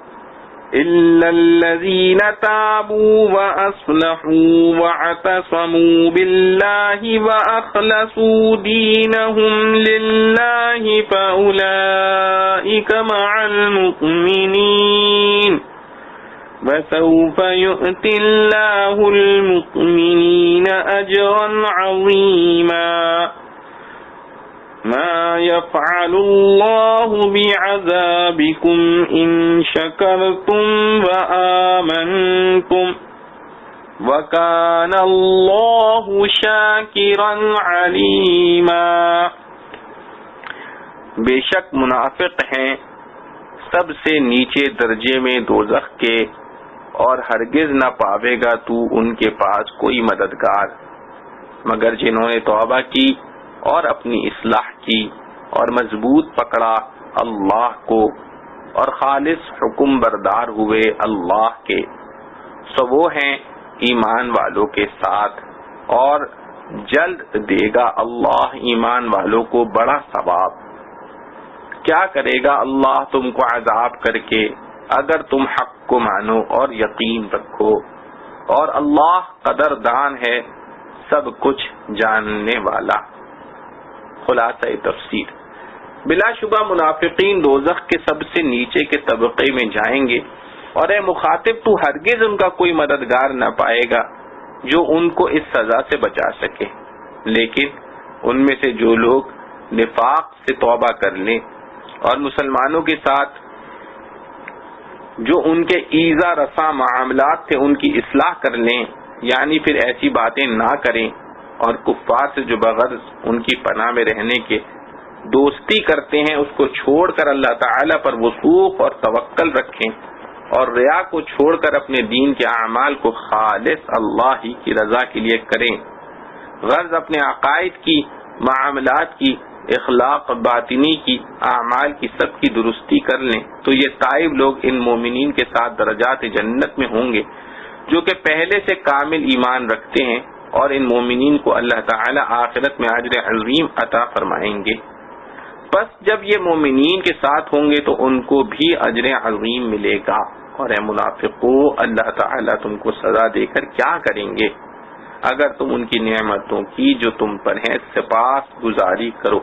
A: إلا الذين تابوا وأصلحوا واعتصموا بالله وأخلصوا دينهم لله فأولئك مع المؤمنين وسوف يؤتي الله المؤمنين أجرا عظيما ما يفعل الله بعذابكم إن شكرتم وآمنتم وكان الله شاكرا عليما۔ بے شک منافق ہیں سب سے نیچے درجے میں دوزخ کے، اور ہرگز نہ پاوے گا تو ان کے پاس کوئی مددگار مگر جنہوں نے توبہ کی اور اپنی اصلاح کی اور مضبوط پکڑا اللہ کو اور خالص حکم بردار ہوئے اللہ کے، سو وہ ہیں ایمان والوں کے ساتھ، اور جلد دے گا اللہ ایمان والوں کو بڑا ثواب۔ کیا کرے گا اللہ تم کو عذاب کر کے اگر تم حق کو مانو اور یقین رکھو، اور اللہ قدردان ہے، سب کچھ جاننے والا۔ خلاصہ تفسیر، بلا شبہ منافقین دوزخ کے سب سے نیچے کے طبقے میں جائیں گے، اور اے مخاطب تو ہرگز ان کا کوئی مددگار نہ پائے گا جو ان کو اس سزا سے بچا سکے، لیکن ان میں سے جو لوگ نفاق سے توبہ کر لیں اور مسلمانوں کے ساتھ جو ان کے ایذا رساں معاملات تھے ان کی اصلاح کر لیں، یعنی پھر ایسی باتیں نہ کریں، اور کفار سے جو بغرض ان کی پناہ میں رہنے کے دوستی کرتے ہیں اس کو چھوڑ کر اللہ تعالی پر وثوق اور توکل رکھیں، اور ریا کو چھوڑ کر اپنے دین کے اعمال کو خالص اللہ ہی کی رضا کے لیے کریں، غرض اپنے عقائد کی، معاملات کی، اخلاق باطنی کی، اعمال کی سب کی درستی کر لیں، تو یہ تائب لوگ ان مومنین کے ساتھ درجات جنت میں ہوں گے جو کہ پہلے سے کامل ایمان رکھتے ہیں، اور ان مومنین کو اللہ تعالی آخرت میں اجر عظیم عطا فرمائیں گے۔ بس جب یہ مومنین کے ساتھ ہوں گے تو ان کو بھی اجر عظیم ملے گا، اور اے منافقو اللہ تعالی تم کو سزا دے کر کیا کریں گے اگر تم ان کی نعمتوں کی جو تم پر ہیں سپاس گزاری کرو،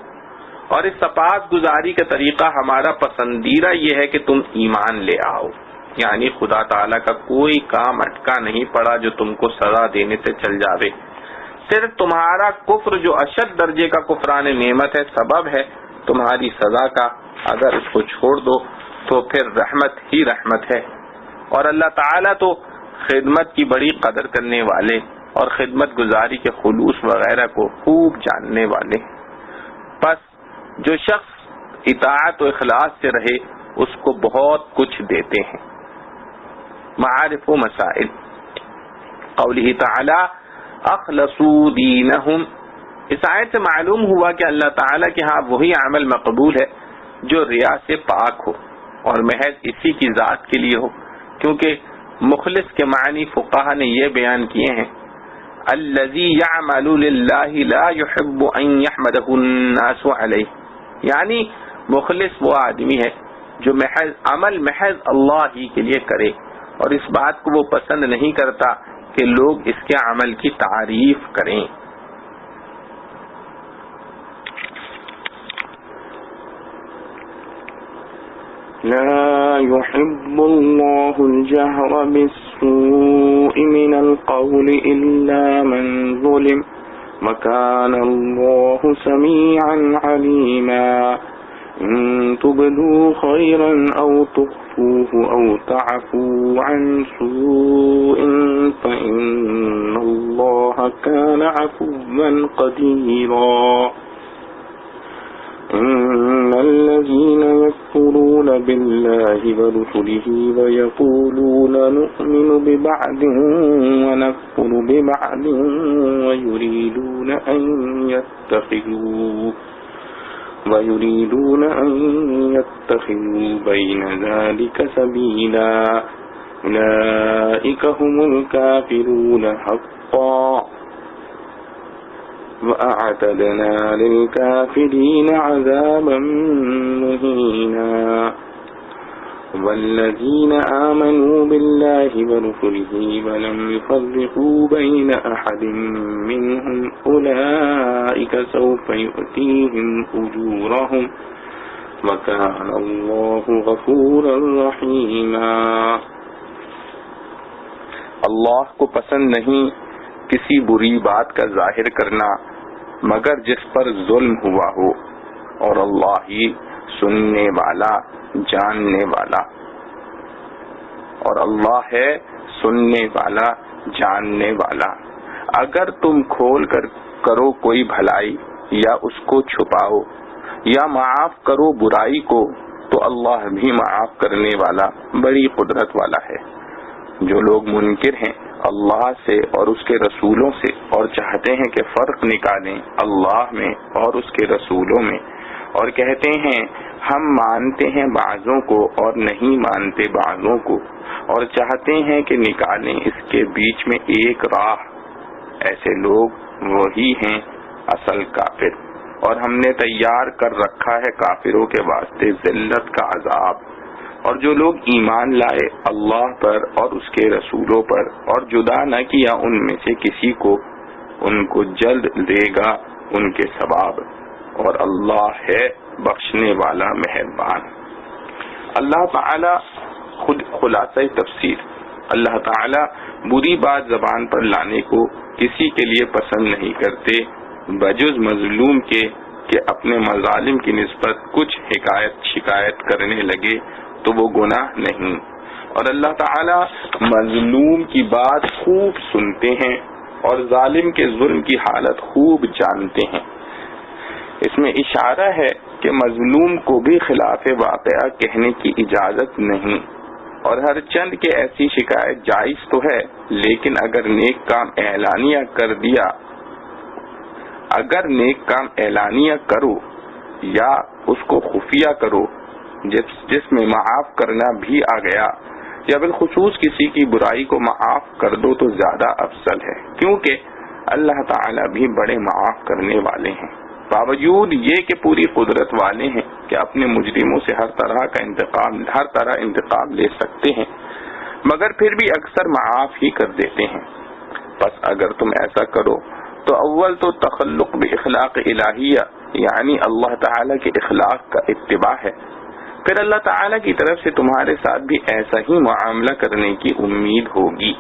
A: اور اس سپاس گزاری کا طریقہ ہمارا پسندیدہ یہ ہے کہ تم ایمان لے آؤ، یعنی خدا تعالیٰ کا کوئی کام اٹکا نہیں پڑا جو تم کو سزا دینے سے چل جاوے، صرف تمہارا کفر جو اشد درجے کا کفران نعمت ہے سبب ہے تمہاری سزا کا، اگر اس کو چھوڑ دو تو پھر رحمت ہی رحمت ہے، اور اللہ تعالیٰ تو خدمت کی بڑی قدر کرنے والے اور خدمت گزاری کے خلوص وغیرہ کو خوب جاننے والے۔ پس جو شخص اطاعت و اخلاص سے رہے اس کو بہت کچھ دیتے ہیں۔ معارف و مسائل، قوله تعالی اخلصوا دینہم، اس آیت سے معلوم ہوا کہ اللہ تعالیٰ کے ہاں وہی عمل مقبول ہے جو ریا سے پاک ہو اور محض اسی کی ذات کے لیے ہو، کیونکہ مخلص کے معنی فقہا نے یہ بیان کیے ہیں الذی یعمل للہ لا یحب ان یحمدہ الناس علیہ، یعنی مخلص وہ آدمی ہے جو عمل محض اللہ ہی کے لیے کرے اور اس بات کو وہ پسند نہیں کرتا کہ لوگ اس کے عمل کی تعریف کریں۔
B: لا يحب الله الجهر بالسوء من القول إلا من ظلم وكان الله سميعا عليما إن تبدوا خيرا أو تخفوه أو تعفوا عن سوء فإن الله كان عفوا قديرا إن الذين يكفرون بالله ورسله ويقولون نؤمن ببعض ونكفر ببعض ويريدون أن يتخذوا بين ذلك سبيلا أولئك هم الكافرون حقا وأعتدنا للكافرين عذابا مهينا والذين آمنوا بالله ورسله ولم يفرقوا بين أحد منهم أولئك سوف يؤتيهم أجورهم وكان الله غفورا رحيما۔
A: اللہ کو پسند نہیں کسی بری بات کا ظاہر کرنا مگر جس پر ظلم ہوا ہو، اور اللہ ہی سننے والا جاننے والا، اور اللہ ہے سننے والا جاننے والا۔ اگر تم کھول کر کرو کوئی بھلائی یا اس کو چھپاؤ یا معاف کرو برائی کو تو اللہ بھی معاف کرنے والا بڑی قدرت والا ہے۔ جو لوگ منکر ہیں اللہ سے اور اس کے رسولوں سے اور چاہتے ہیں کہ فرق نکالیں اللہ میں اور اس کے رسولوں میں، اور کہتے ہیں ہم مانتے ہیں بعضوں کو اور نہیں مانتے بعضوں کو، اور چاہتے ہیں کہ نکالیں اس کے بیچ میں ایک راہ، ایسے لوگ وہی ہیں اصل کافر۔
B: اور ہم نے تیار کر رکھا ہے کافروں کے واسطے ذلت کا عذاب، اور جو لوگ ایمان لائے اللہ پر اور اس کے رسولوں پر اور جدا نہ کیا ان میں سے کسی کو، ان کو جلد دے گا ان کے ثواب، اور اللہ ہے بخشنے والا مہربان۔ اللہ تعالی خود خلاصہ تفسیر، اللہ تعالی بری بات زبان پر لانے کو کسی کے لیے پسند نہیں کرتے بجز مظلوم کے کہ اپنے مظالم کی نسبت کچھ شکایت کرنے لگے تو وہ گناہ نہیں، اور اللہ تعالی مظلوم کی بات خوب سنتے ہیں اور ظالم کے ظلم کی حالت خوب جانتے ہیں۔ اس میں اشارہ ہے کہ مظلوم کو بھی خلاف واقعہ کہنے کی اجازت نہیں، اور ہر چند کے ایسی شکایت جائز تو ہے، لیکن اگر نیک کام اعلانیہ کرو یا اس کو خفیہ کرو، جس میں معاف کرنا بھی آ گیا، یا بالخصوص کسی کی برائی کو معاف کر دو تو زیادہ افضل ہے، کیونکہ اللہ تعالی بھی بڑے معاف کرنے والے ہیں، باوجود یہ کہ پوری قدرت والے ہیں کہ اپنے مجرموں سے ہر طرح انتقام لے سکتے ہیں، مگر پھر بھی اکثر معاف ہی کر دیتے ہیں۔ بس اگر تم ایسا کرو تو اول تو تخلق باخلاق الہیہ، یعنی اللہ تعالی کے اخلاق کا اتباع ہے، پھر اللہ تعالی کی طرف سے تمہارے ساتھ بھی ایسا ہی معاملہ کرنے کی امید ہوگی۔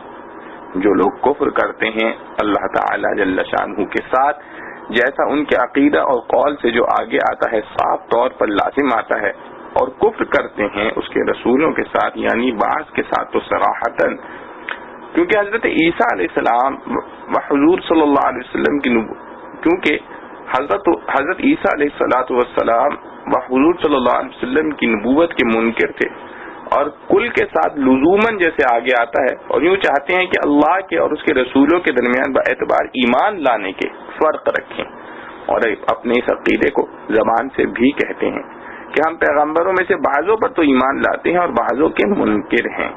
B: جو لوگ کفر کرتے ہیں اللہ تعالی جل شانہ کے ساتھ، جیسا ان کے عقیدہ اور قول سے جو آگے آتا ہے صاف طور پر لازم آتا ہے، اور کفر کرتے ہیں اس کے رسولوں کے ساتھ یعنی بعض کے ساتھ تو صراحتاً، کیونکہ حضرت عیسیٰ علیہ السلام و حضور صلی اللہ علیہ وسلم کی حضرت عیسیٰ علیہ السلام و حضور صلی اللہ علیہ وسلم کی نبوت کے منکر تھے، اور کل کے ساتھ لزوماً جیسے آگے آتا ہے، اور یوں چاہتے ہیں کہ اللہ کے اور اس کے رسولوں کے درمیان باعتبار ایمان لانے کے فرق رکھیں، اور اپنے اس عقیدے کو زبان سے بھی کہتے ہیں کہ ہم پیغمبروں میں سے بعضوں پر تو ایمان لاتے ہیں اور بعضوں کے منکر ہیں۔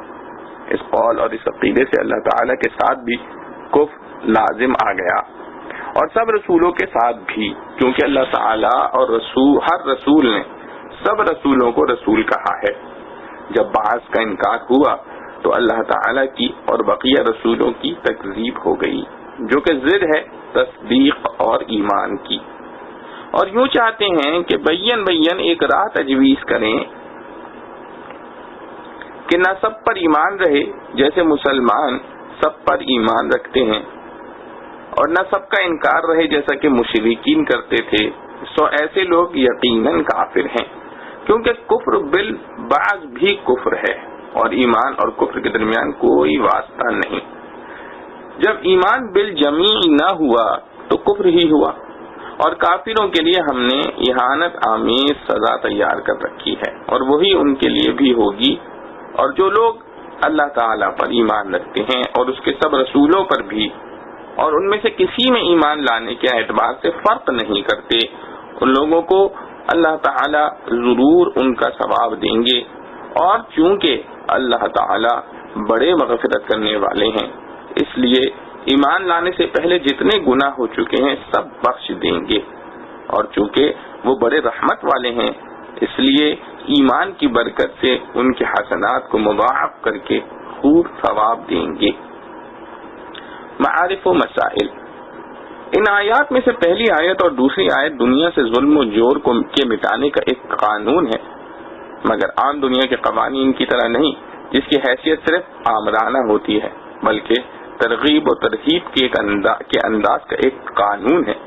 B: اس قول اور اس عقیدے سے اللہ تعالی کے ساتھ بھی کفر لازم آ گیا، اور سب رسولوں کے ساتھ بھی، کیونکہ اللہ تعالی اور ہر رسول نے سب رسولوں کو رسول کہا ہے۔ جب بعض کا انکار ہوا تو اللہ تعالی کی اور بقیہ رسولوں کی تکذیب ہو گئی، جو کہ ضد ہے تصدیق اور ایمان کی، اور یوں چاہتے ہیں کہ بین ایک راہ تجویز کریں کہ نہ سب پر ایمان رہے جیسے مسلمان سب پر ایمان رکھتے ہیں، اور نہ سب کا انکار رہے جیسا کہ مشرکین کرتے تھے، سو ایسے لوگ یقیناً کافر ہیں، کیونکہ کفر بالبعض بھی کفر ہے، اور ایمان اور کفر کے درمیان کوئی واسطہ نہیں۔ جب ایمان بالجمیع نہ ہوا تو کفر ہی ہوا، اور کافروں کے لیے ہم نے اہانت آمیز سزا تیار کر رکھی ہے، اور وہی ان کے لیے بھی ہوگی۔ اور جو لوگ اللہ تعالیٰ پر ایمان رکھتے ہیں اور اس کے سب رسولوں پر بھی، اور ان میں سے کسی میں ایمان لانے کے اعتبار سے فرق نہیں کرتے، ان لوگوں کو اللہ تعالیٰ ضرور ان کا ثواب دیں گے، اور چونکہ اللہ تعالیٰ بڑے مغفرت کرنے والے ہیں، اس لیے ایمان لانے سے پہلے جتنے گناہ ہو چکے ہیں سب بخش دیں گے، اور چونکہ وہ بڑے رحمت والے ہیں اس لیے ایمان کی برکت سے ان کے حسنات کو مضاعف کر کے خوب ثواب دیں گے۔ معارف و مسائل، ان آیات میں سے پہلی آیت اور دوسری آیت دنیا سے ظلم و جور کے مٹانے کا ایک قانون ہے، مگر عام دنیا کے قوانین کی طرح نہیں جس کی حیثیت صرف آمرانہ ہوتی ہے، بلکہ ترغیب و ترہیب کے انداز کا ایک قانون ہے،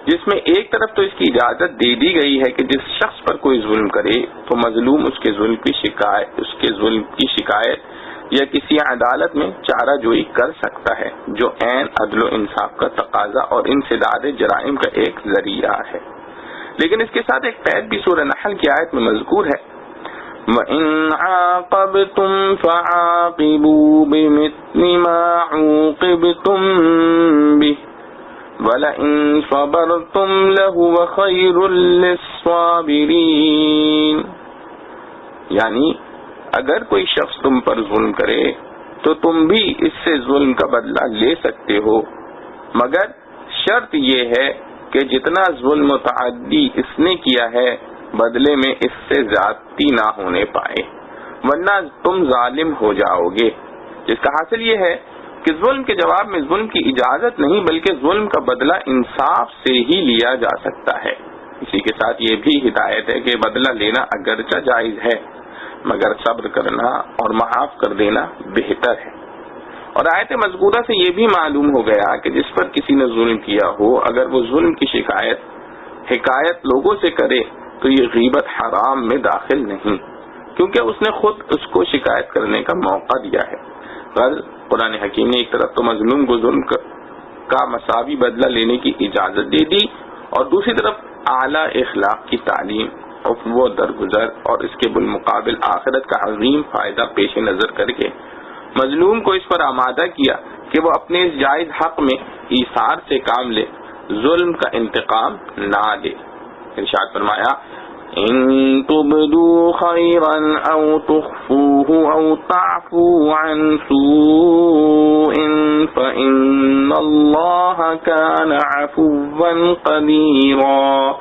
B: جس میں ایک طرف تو اس کی اجازت دے دی گئی ہے کہ جس شخص پر کوئی ظلم کرے تو مظلوم اس کے ظلم کی شکایت یا کسی عدالت میں چارہ جوئی کر سکتا ہے، جو عین عدل و انصاف کا تقاضا اور انسداد جرائم کا ایک ذریعہ ہے۔ لیکن اس کے ساتھ ایک قید بھی سورہ نحل کی آیت میں مذکور ہے، وَإِنْ عَاقَبْتُمْ فَعَاقِبُوا بِمِثْلِ مَا عُوقِبْتُمْ بِهِ وَلَئِنْ صَبَرْتُمْ لَهُوَ خَيْرٌ لِلصَّابِرِينَ، یعنی اگر کوئی شخص تم پر ظلم کرے تو تم بھی اس سے ظلم کا بدلہ لے سکتے ہو، مگر شرط یہ ہے کہ جتنا ظلم متعدی اس نے کیا ہے بدلے میں اس سے زیادتی نہ ہونے پائے، ورنہ تم ظالم ہو جاؤ گے. جس کا حاصل یہ ہے کہ ظلم کے جواب میں ظلم کی اجازت نہیں بلکہ ظلم کا بدلہ انصاف سے ہی لیا جا سکتا ہے. اسی کے ساتھ یہ بھی ہدایت ہے کہ بدلہ لینا اگرچہ جائز ہے مگر صبر کرنا اور معاف کر دینا بہتر ہے. اور آیت مذکورہ سے یہ بھی معلوم ہو گیا کہ جس پر کسی نے ظلم کیا ہو اگر وہ ظلم کی حکایت لوگوں سے کرے تو یہ غیبت حرام میں داخل نہیں، کیونکہ اس نے خود اس کو شکایت کرنے کا موقع دیا ہے. غرض قرآن حکیم نے ایک طرف تو مظلوم کو ظلم کا مساوی بدلہ لینے کی اجازت دے دی اور دوسری طرف اعلیٰ اخلاق کی تعلیم، عفو و درگزر اور اس کے بالمقابل آخرت کا عظیم فائدہ پیش نظر کر کے مظلوم کو اس پر آمادہ کیا کہ وہ اپنے اس جائز حق میں ایثار سے کام لے، ظلم کا انتقام نہ لے. ارشاد فرمایا ان تبدوا خيرا او تخفوه او تعفوا عن سوء فإن الله كان عفوا قديرا.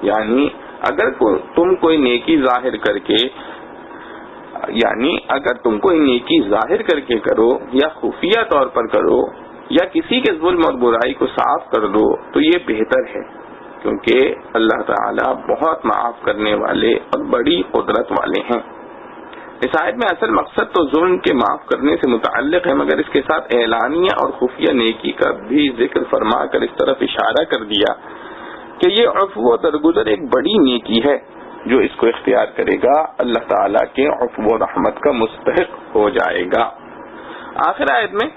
B: یعنی اگر تم کوئی نیکی ظاہر کر کے کرو یا خفیہ طور پر کرو یا کسی کے ظلم اور برائی کو صاف کر دو تو یہ بہتر ہے، کیونکہ اللہ تعالی بہت معاف کرنے والے اور بڑی قدرت والے ہیں. اس آیت میں اصل مقصد تو ظلم کے معاف کرنے سے متعلق ہے، مگر اس کے ساتھ اعلانیہ اور خفیہ نیکی کا بھی ذکر فرما کر اس طرف اشارہ کر دیا کہ یہ عفو و درگزر ایک بڑی نیکی ہے. جو اس کو اختیار کرے گا اللہ تعالیٰ کے عفو و رحمت کا مستحق ہو جائے گا. آخر آیت میں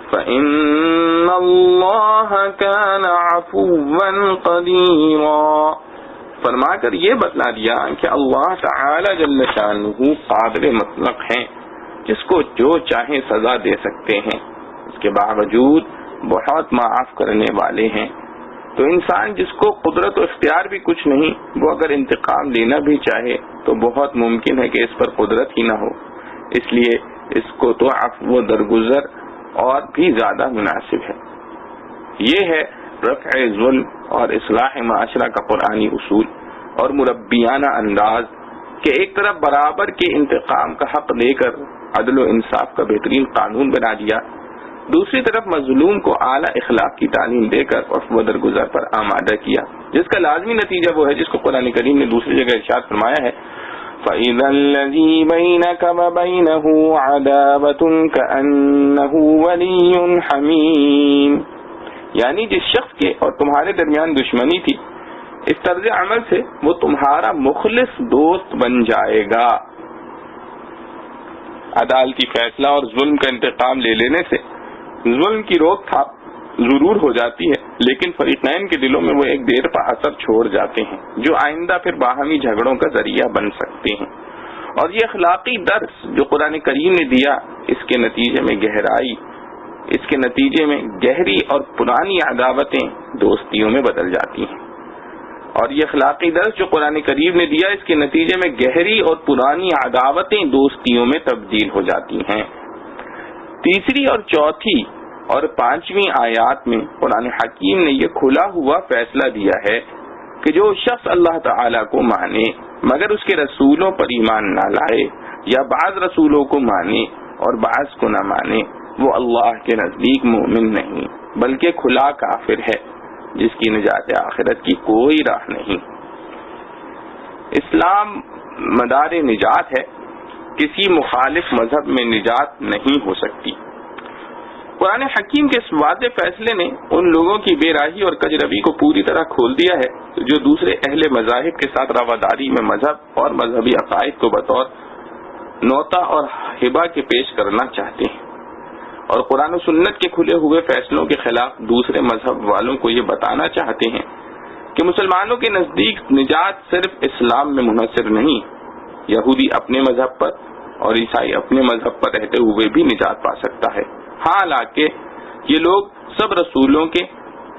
B: فَإِنَّ اللَّهَ كَانَ عَفُوًّا قَدِيرًا فرما کر یہ بتلا دیا کہ اللہ تعالی جل شانہ قادر مطلق ہیں، جس کو جو چاہے سزا دے سکتے ہیں، اس کے باوجود بہت معاف کرنے والے ہیں. تو انسان جس کو قدرت و اختیار بھی کچھ نہیں، وہ اگر انتقام لینا بھی چاہے تو بہت ممکن ہے کہ اس پر قدرت ہی نہ ہو. اس لیے اس کو تو عفو و درگزر اور بھی زیادہ مناسب ہے. یہ ہے رفع ظلم اور اصلاح معاشرہ کا قرآنی اصول اور مربیانہ انداز کہ ایک طرف برابر کے انتقام کا حق دے کر عدل و انصاف کا بہترین قانون بنا دیا، دوسری طرف مظلوم کو اعلیٰ اخلاق کی تعلیم دے کر عفو و درگزر پر آمادہ کیا، جس کا لازمی نتیجہ وہ ہے جس کو قرآن کریم نے دوسری جگہ ارشاد فرمایا ہے فَإِذَا الَّذِي بَيْنَكَ وَبَيْنَهُ عَدَاوَةٌ كَأَنَّهُ وَلِيٌّ حَمِيمٌ. یعنی جس شخص کے اور تمہارے درمیان دشمنی تھی، اس طرز عمل سے وہ تمہارا مخلص دوست بن جائے گا. عدالتی فیصلہ اور ظلم کا انتقام لے لینے سے ظلم کی روک تھام ضرور ہو جاتی ہے، لیکن فریقین کے دلوں میں وہ ایک دیر پا اثر چھوڑ جاتے ہیں جو آئندہ پھر باہمی جھگڑوں کا ذریعہ بن سکتے ہیں. اور یہ اخلاقی درس جو قرآن کریم نے دیا، اس کے نتیجے میں گہری اور پرانی عداوتیں دوستیوں میں بدل جاتی ہیں. اور یہ اخلاقی درس جو قرآن کریم نے دیا، اس کے نتیجے میں گہری اور پرانی عداوتیں دوستیوں میں تبدیل ہو جاتی ہیں. تیسری اور چوتھی اور پانچویں آیات میں قرآن حکیم نے یہ کھلا ہوا فیصلہ دیا ہے کہ جو شخص اللہ تعالیٰ کو مانے مگر اس کے رسولوں پر ایمان نہ لائے یا بعض رسولوں کو مانے اور بعض کو نہ مانے، وہ اللہ کے نزدیک مومن نہیں بلکہ کھلا کافر ہے جس کی نجات آخرت کی کوئی راہ نہیں. اسلام مدار نجات ہے، کسی مخالف مذہب میں نجات نہیں ہو سکتی. قرآن حکیم کے اس واضح فیصلے نے ان لوگوں کی بے راہی اور کجروی کو پوری طرح کھول دیا ہے جو دوسرے اہل مذاہب کے ساتھ رواداری میں مذہب اور مذہبی عقائد کو بطور نوتا اور ہبہ کے پیش کرنا چاہتے ہیں، اور قرآن و سنت کے کھلے ہوئے فیصلوں کے خلاف دوسرے مذہب والوں کو یہ بتانا چاہتے ہیں کہ مسلمانوں کے نزدیک نجات صرف اسلام میں منحصر نہیں، یہودی اپنے مذہب پر اور عیسائی اپنے مذہب پر رہتے ہوئے بھی نجات پا سکتا ہے. حالانکہ یہ لوگ سب رسولوں کے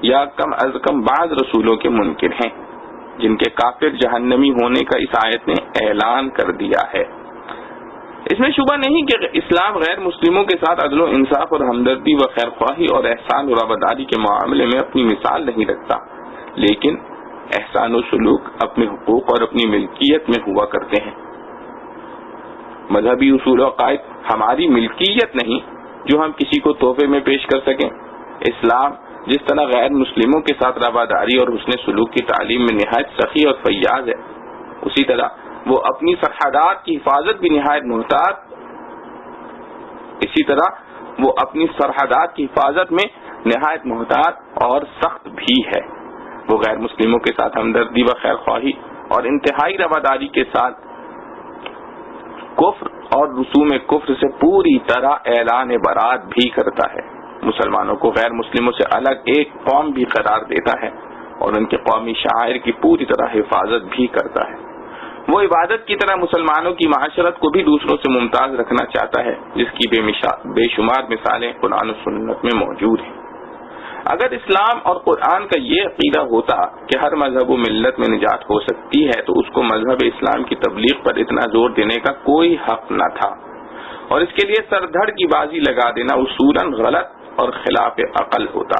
B: یا کم از کم بعض رسولوں کے منکر ہیں جن کے کافر جہنمی ہونے کا اس آیت نے اعلان کر دیا ہے. اس میں شبہ نہیں کہ اسلام غیر مسلموں کے ساتھ عدل و انصاف اور ہمدردی و خیر خواہی اور احسان و رواداری کے معاملے میں اپنی مثال نہیں رکھتا، لیکن احسان و سلوک اپنے حقوق اور اپنی ملکیت میں ہوا کرتے ہیں۔ مذہبی اصول و عقائد ہماری ملکیت نہیں جو ہم کسی کو تحفے میں پیش کر سکیں۔ اسلام جس طرح غیر مسلموں کے ساتھ رواداری اور حسن سلوک کی تعلیم میں نہایت سخی اور فیاض ہے، اسی طرح وہ اپنی سرحدات کی حفاظت بھی نہایت محتاط اور سخت بھی ہے۔ وہ غیر مسلموں کے ساتھ ہمدردی و خیر خواہی اور انتہائی رواداری کے ساتھ کفر اور رسوم کفر سے پوری طرح اعلان برات بھی کرتا ہے۔ مسلمانوں کو غیر مسلموں سے الگ ایک قوم بھی قرار دیتا ہے اور ان کے قومی شعائر کی پوری طرح حفاظت بھی کرتا ہے۔ وہ عبادت کی طرح مسلمانوں کی معاشرت کو بھی دوسروں سے ممتاز رکھنا چاہتا ہے، جس کی بے شمار مثالیں قرآن و سنت میں موجود ہیں۔ اگر اسلام اور قرآن کا یہ عقیدہ ہوتا کہ ہر مذہب و ملت میں نجات ہو سکتی ہے تو اس کو مذہب اسلام کی تبلیغ پر اتنا زور دینے کا کوئی حق نہ تھا، اور اس کے لیے سر دھڑ کی بازی لگا دینا اصولاً غلط اور خلاف عقل ہوتا،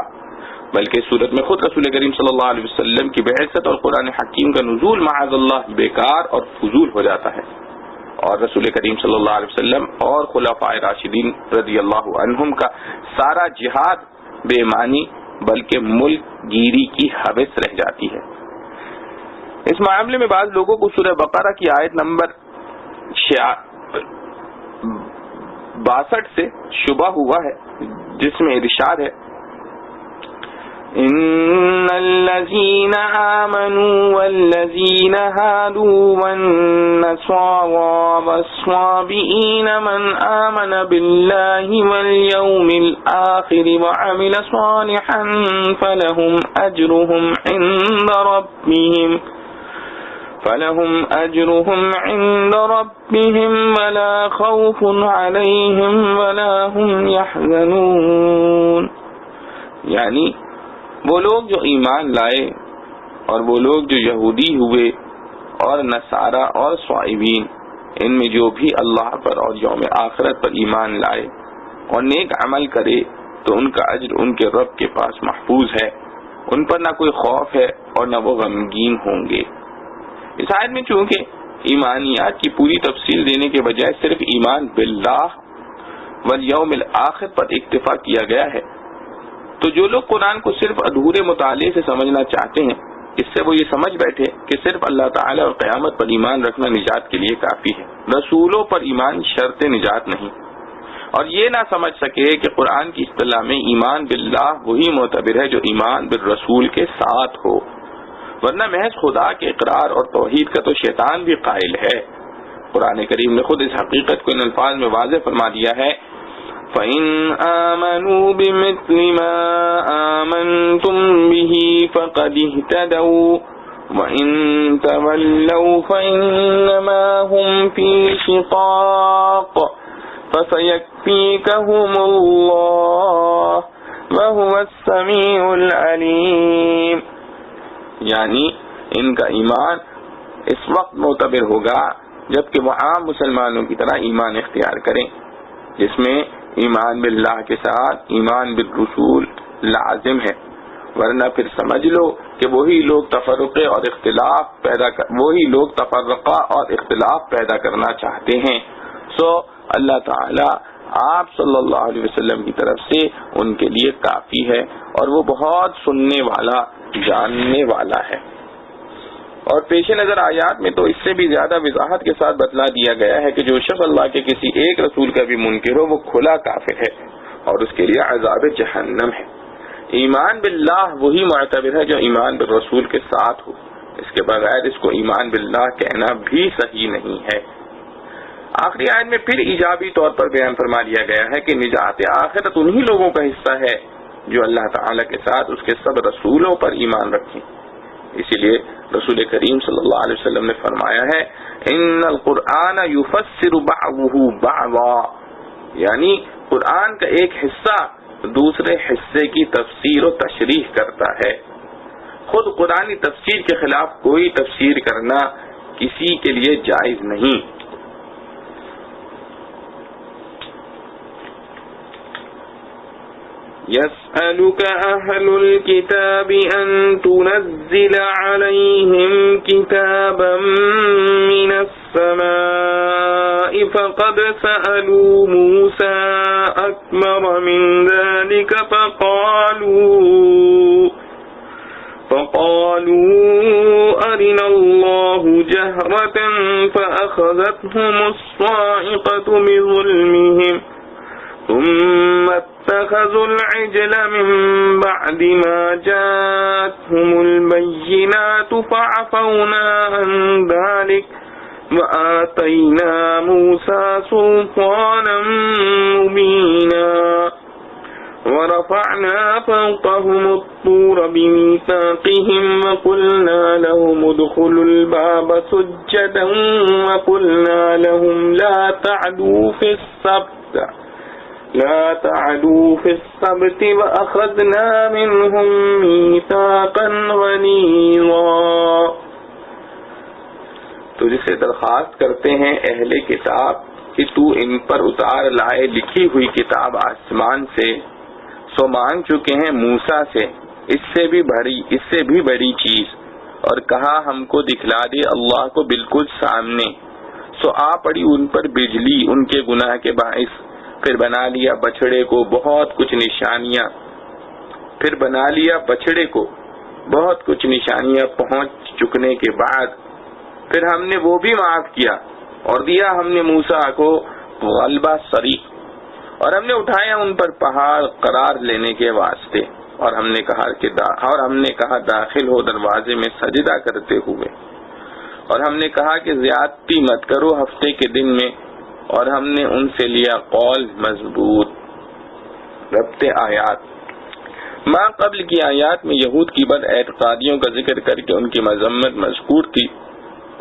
B: بلکہ اس صورت میں خود رسول کریم صلی اللہ علیہ وسلم کی بعثت اور قرآن حکیم کا نزول معاذ اللہ بیکار اور فضول ہو جاتا ہے، اور رسول کریم صلی اللہ علیہ وسلم اور خلفائے راشدین رضی اللہ عنہم کا سارا جہاد بے معنی بلکہ ملک گیری کی حوث رہ جاتی ہے۔ اس معاملے میں بعض لوگوں کو سورہ بقرہ کی آیت نمبر 62 سے شبہ ہوا ہے، جس میں ارشاد ہے ان الذين آمنوا والذين هادوا والنصارى والصابئين من آمن بالله واليوم الآخر وعمل صالحا فلهم أجرهم عند ربهم ولا خوف عليهم ولا هم يحزنون۔ یعنی وہ لوگ جو ایمان لائے اور وہ لوگ جو یہودی ہوئے اور نصارہ اور صائبین، ان میں جو بھی اللہ پر اور یوم آخرت پر ایمان لائے اور نیک عمل کرے تو ان کا اجر ان کے رب کے پاس محفوظ ہے، ان پر نہ کوئی خوف ہے اور نہ وہ غمگین ہوں گے۔ اس آیت میں چونکہ ایمانیات کی پوری تفصیل دینے کے بجائے صرف ایمان باللہ والیوم الآخر پر اکتفا کیا گیا ہے، تو جو لوگ قرآن کو صرف ادھورے مطالعے سے سمجھنا چاہتے ہیں، اس سے وہ یہ سمجھ بیٹھے کہ صرف اللہ تعالی اور قیامت پر ایمان رکھنا نجات کے لیے کافی ہے، رسولوں پر ایمان شرط نجات نہیں، اور یہ نہ سمجھ سکے کہ قرآن کی اصطلاح میں ایمان باللہ وہی معتبر ہے جو ایمان بالرسول کے ساتھ ہو، ورنہ محض خدا کے اقرار اور توحید کا تو شیطان بھی قائل ہے۔ قرآن کریم نے خود اس حقیقت کو ان الفاظ میں واضح فرما دیا ہے، فَإِنْ آمَنُوا بِمِثْلِ مَا آمَنْتُمْ بِهِ فَقَدِ اهْتَدَوْا وَإِنْ تَوَلَّوْا فَإِنَّمَا هُمْ فِي شِقَاقٍ فَسَيَكْفِيكَهُمُ اللَّهُ وَهُوَ السَّمِيعُ الْعَلِيمُ۔ یعنی ان کا ایمان اس وقت معتبر ہوگا جبکہ وہ عام مسلمانوں کی طرح ایمان اختیار کریں، جس میں ایمان باللہ کے ساتھ ایمان بالرسول لازم ہے، ورنہ پھر سمجھ لو کہ وہی لوگ تفرقہ اور اختلاف پیدا کرنا چاہتے ہیں۔ سو اللہ تعالی آپ صلی اللہ علیہ وسلم کی طرف سے ان کے لیے کافی ہے، اور وہ بہت سننے والا جاننے والا ہے۔ اور پیش نظر آیات میں تو اس سے بھی زیادہ وضاحت کے ساتھ بتلا دیا گیا ہے کہ جو شخص اللہ کے کسی ایک رسول کا بھی منکر ہو وہ کھلا کافر ہے اور اس کے لیے عذاب جہنم ہے۔ ایمان باللہ وہی معتبر ہے جو ایمان بالرسول کے ساتھ ہو، اس کے بغیر اس کو ایمان باللہ کہنا بھی صحیح نہیں ہے۔ آخری آیت میں پھر ایجابی طور پر بیان فرما دیا گیا ہے کہ نجات آخرت انہی لوگوں کا حصہ ہے جو اللہ تعالی کے ساتھ اس کے سب رسولوں پر ایمان رکھیں۔ اسی لیے رسول کریم صلی اللہ علیہ وسلم نے فرمایا ہے ان القرآن یفسر بعضہ بعضا، یعنی قرآن کا ایک حصہ دوسرے حصے کی تفسیر و تشریح کرتا ہے۔ خود قرآنی تفسیر کے خلاف کوئی تفسیر کرنا کسی کے لیے جائز نہیں۔ يسألك أهل الكتاب أن تنزل عليهم كتابا من السماء فقد سألوا موسى أكبر من ذلك فقالوا أرنا الله جهرة فأخذتهم الصاعقة بظلمهم ثم اتخذوا العجل من بعد ما جاءتهم البينات فعفونا عن ذلك وآتينا موسى سلطانا مبينا ورفعنا فوقهم الطور بميثاقهم وقلنا لهم ادخلوا الباب سجدا وقلنا لهم لا تعدوا في السبت وأخذنا منهم ميثاقا غليظا. تجھ سے درخواست کرتے ہیں اہل کتاب کہ تو ان پر اتار لائے لکھی ہوئی کتاب آسمان سے، سو مانگ چکے ہیں موسیٰ سے اس سے بھی بڑی چیز، اور کہا ہم کو دکھلا دے اللہ کو بالکل سامنے، سو آ پڑی ان پر بجلی ان کے گناہ کے باعث. پھر بنا لیا بچڑے کو بہت کچھ نشانیاں پہنچ چکنے کے بعد پھر ہم نے وہ بھی معاف کیا، اور دیا ہم نے موسیٰ کو غلبہ صریح، اور ہم نے اٹھایا ان پر پہاڑ قرار لینے کے واسطے، اور ہم نے کہا داخل ہو دروازے میں سجدہ کرتے ہوئے، اور ہم نے کہا کہ زیادتی مت کرو ہفتے کے دن میں، اور ہم نے ان سے لیا قول مضبوط. ربط آیات. ماں قبل کی آیات میں یہود کی بد اعتقادیوں کا ذکر کر کے ان کی مذمت مذکور تھی.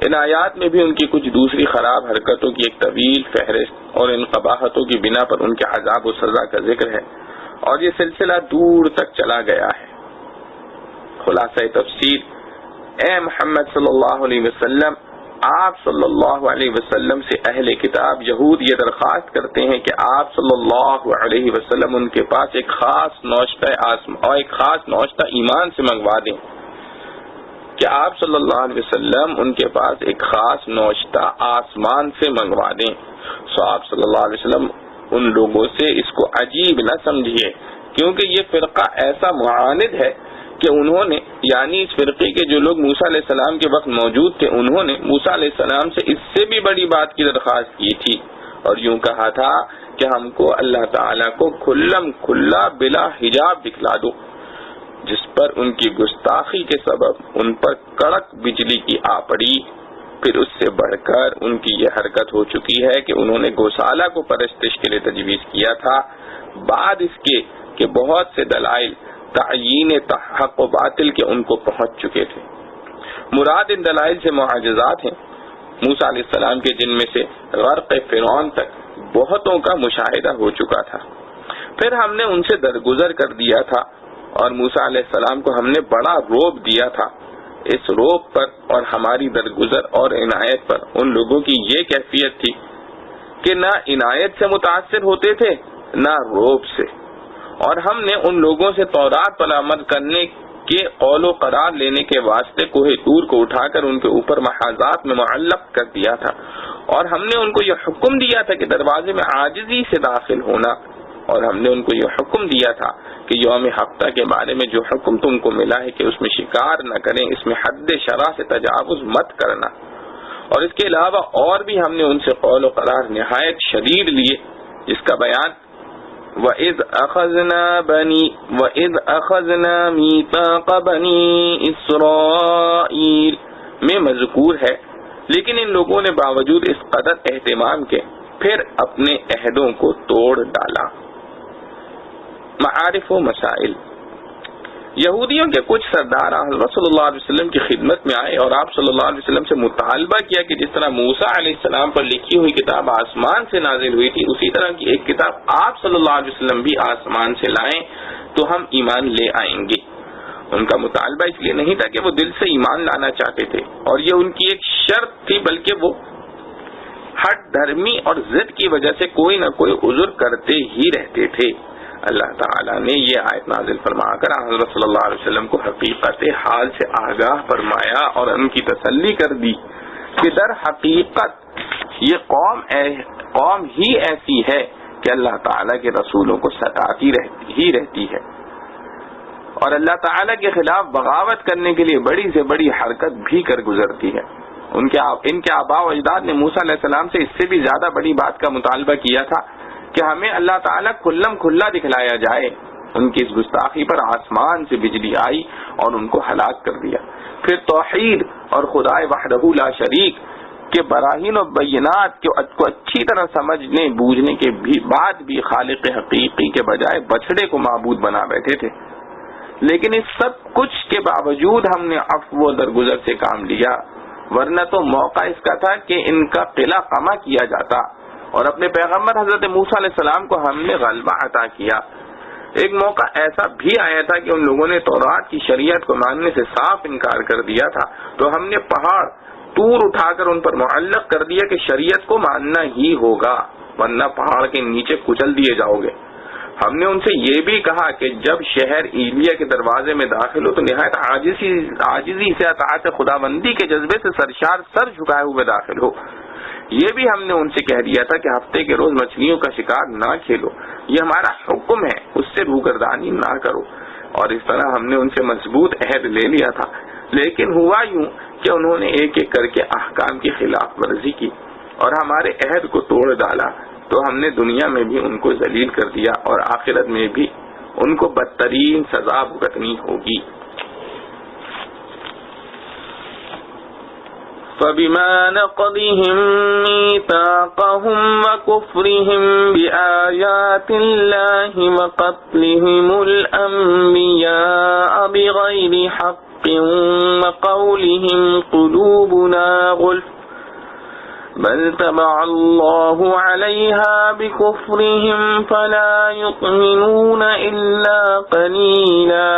B: ان آیات میں بھی ان کی کچھ دوسری خراب حرکتوں کی ایک طویل فہرست اور ان قباحتوں کی بنا پر ان کے عذاب و سزا کا ذکر ہے، اور یہ سلسلہ دور تک چلا گیا ہے. خلاصہ تفسیر، اے محمد صلی اللہ علیہ وسلم، آپ صلی اللہ علیہ وسلم سے اہل کتاب یہود یہ درخواست کرتے ہیں کہ آپ صلی اللہ علیہ وسلم ان کے پاس ایک خاص نوشتہ ایمان سے منگوا دیں، کہ آپ صلی اللہ علیہ وسلم ان کے پاس ایک خاص نوشتہ آسمان سے منگوا دیں. سو آپ صلی اللہ علیہ وسلم ان لوگوں سے اس کو عجیب نہ سمجھیے، کیونکہ یہ فرقہ ایسا معاند ہے کہ انہوں نے، یعنی اس فرقے کے جو لوگ موسیٰ علیہ السلام کے وقت موجود تھے، انہوں نے موسیٰ علیہ السلام سے اس سے بھی بڑی بات کی درخواست کی تھی، اور یوں کہا تھا کہ ہم کو اللہ تعالیٰ کو کھلم کھلا بلا حجاب دکھلا دو، جس پر ان کی گستاخی کے سبب ان پر کڑک بجلی کی آ پڑی. پھر اس سے بڑھ کر ان کی یہ حرکت ہو چکی ہے کہ انہوں نے گوسالہ کو پرستش کے لیے تجویز کیا تھا، بعد اس کے کہ بہت سے دلائل تعیین حق و باطل کے ان کو پہنچ چکے تھے. مراد ان دلائل سے معجزات ہیں موسیٰ علیہ السلام کے، جن میں سے غرق فرعون تک بہتوں کا مشاہدہ ہو چکا تھا. پھر ہم نے ان سے درگزر کر دیا تھا، اور موسیٰ علیہ السلام کو ہم نے بڑا روب دیا تھا. اس روب پر اور ہماری درگزر اور عنایت پر ان لوگوں کی یہ کیفیت تھی کہ نہ عنایت سے متاثر ہوتے تھے نہ روب سے، اور ہم نے ان لوگوں سے تورات پر عمل کرنے کے قول و قرار لینے کے واسطے کوہ طور کو اٹھا کر ان کے اوپر محاذات میں معلق کر دیا تھا، اور ہم نے ان کو یہ حکم دیا تھا کہ دروازے میں عاجزی سے داخل ہونا، اور ہم نے ان کو یہ حکم دیا تھا کہ یوم ہفتہ کے بارے میں جو حکم تم کو ملا ہے کہ اس میں شکار نہ کریں، اس میں حد شرع سے تجاوز مت کرنا، اور اس کے علاوہ اور بھی ہم نے ان سے قول و قرار نہایت شدید لیے، جس کا بیان وَإِذْ أَخَذْنَا مِيثَاقَ بَنِي إِسْرَائِيلَ میں مذکور ہے، لیکن ان لوگوں نے باوجود اس قدر اہتمام کے پھر اپنے عہدوں کو توڑ ڈالا. معارف و مسائل. یہودیوں کے کچھ سردار حضرت صلی اللہ علیہ وسلم کی خدمت میں آئے اور آپ صلی اللہ علیہ وسلم سے مطالبہ کیا کہ جس طرح موسیٰ علیہ السلام پر لکھی ہوئی کتاب آسمان سے نازل ہوئی تھی، اسی طرح کی ایک کتاب آپ صلی اللہ علیہ وسلم بھی آسمان سے لائیں تو ہم ایمان لے آئیں گے. ان کا مطالبہ اس لیے نہیں تھا کہ وہ دل سے ایمان لانا چاہتے تھے، اور یہ ان کی ایک شرط تھی، بلکہ وہ ہٹ دھرمی اور ضد کی وجہ سے کوئی نہ کوئی عذر کرتے ہی رہتے تھے. اللہ تعالیٰ نے یہ آیت نازل فرما کر حضرت صلی اللہ علیہ وسلم کو حقیقت حال سے آگاہ فرمایا اور ان کی تسلی کر دی کہ در حقیقت یہ قوم ہی ایسی ہے کہ اللہ تعالیٰ کے رسولوں کو ستاتی رہتی ہے اور اللہ تعالیٰ کے خلاف بغاوت کرنے کے لیے بڑی سے بڑی حرکت بھی کر گزرتی ہے. ان کے آباء و اجداد نے موسیٰ علیہ السلام سے اس سے بھی زیادہ بڑی بات کا مطالبہ کیا تھا کہ ہمیں اللہ تعالیٰ کھلم کھلا دکھلایا جائے. ان کی اس گستاخی پر آسمان سے بجلی آئی اور ان کو ہلاک کر دیا. پھر توحید اور خدائے وحدہ لا شریک کے براہین و بینات کو اچھی طرح سمجھنے بوجھنے کے بعد بھی خالق حقیقی کے بجائے بچڑے کو معبود بنا بیٹھے تھے. لیکن اس سب کچھ کے باوجود ہم نے عفو و درگزر سے کام لیا، ورنہ تو موقع اس کا تھا کہ ان کا قلعہ قمع کیا جاتا اور اپنے پیغمبر حضرت موسیٰ علیہ السلام کو ہم نے غلبہ عطا کیا. ایک موقع ایسا بھی آیا تھا کہ ان لوگوں نے تورات کی شریعت کو ماننے سے صاف انکار کر دیا تھا، تو ہم نے پہاڑ طور اٹھا کر ان پر معلق کر دیا کہ شریعت کو ماننا ہی ہوگا ورنہ پہاڑ کے نیچے کچل دیے جاؤ گے. ہم نے ان سے یہ بھی کہا کہ جب شہر ایلیا کے دروازے میں داخل ہو تو نہایت عاجزی سے اطاعت خداوندی کے جذبے سے سرشار سر جھکائے ہوئے داخل ہو. یہ بھی ہم نے ان سے کہہ دیا تھا کہ ہفتے کے روز مچھلیوں کا شکار نہ کھیلو، یہ ہمارا حکم ہے، اس سے روگردانی نہ کرو. اور اس طرح ہم نے ان سے مضبوط عہد لے لیا تھا. لیکن ہوا یوں کہ انہوں نے ایک ایک کر کے احکام کی خلاف ورزی کی اور ہمارے عہد کو توڑ ڈالا، تو ہم نے دنیا میں بھی ان کو ذلیل کر دیا اور آخرت میں بھی ان کو بدترین سزا بھگتنی ہوگی.
A: فَبِمَا نَقْضِهِمْ مِيثَاقَهُمْ وَكُفْرِهِمْ بِآيَاتِ اللَّهِ وَقَتْلِهِمُ الْأَنبِيَاءَ بِغَيْرِ حَقٍّ وَقَوْلِهِمْ قُلُوبُنَا غُلْفٌ بَلْ طَبَعَ اللَّهُ عَلَيْهَا بِكُفْرِهِمْ فَلَا يُؤْمِنُونَ إِلَّا قَلِيلًا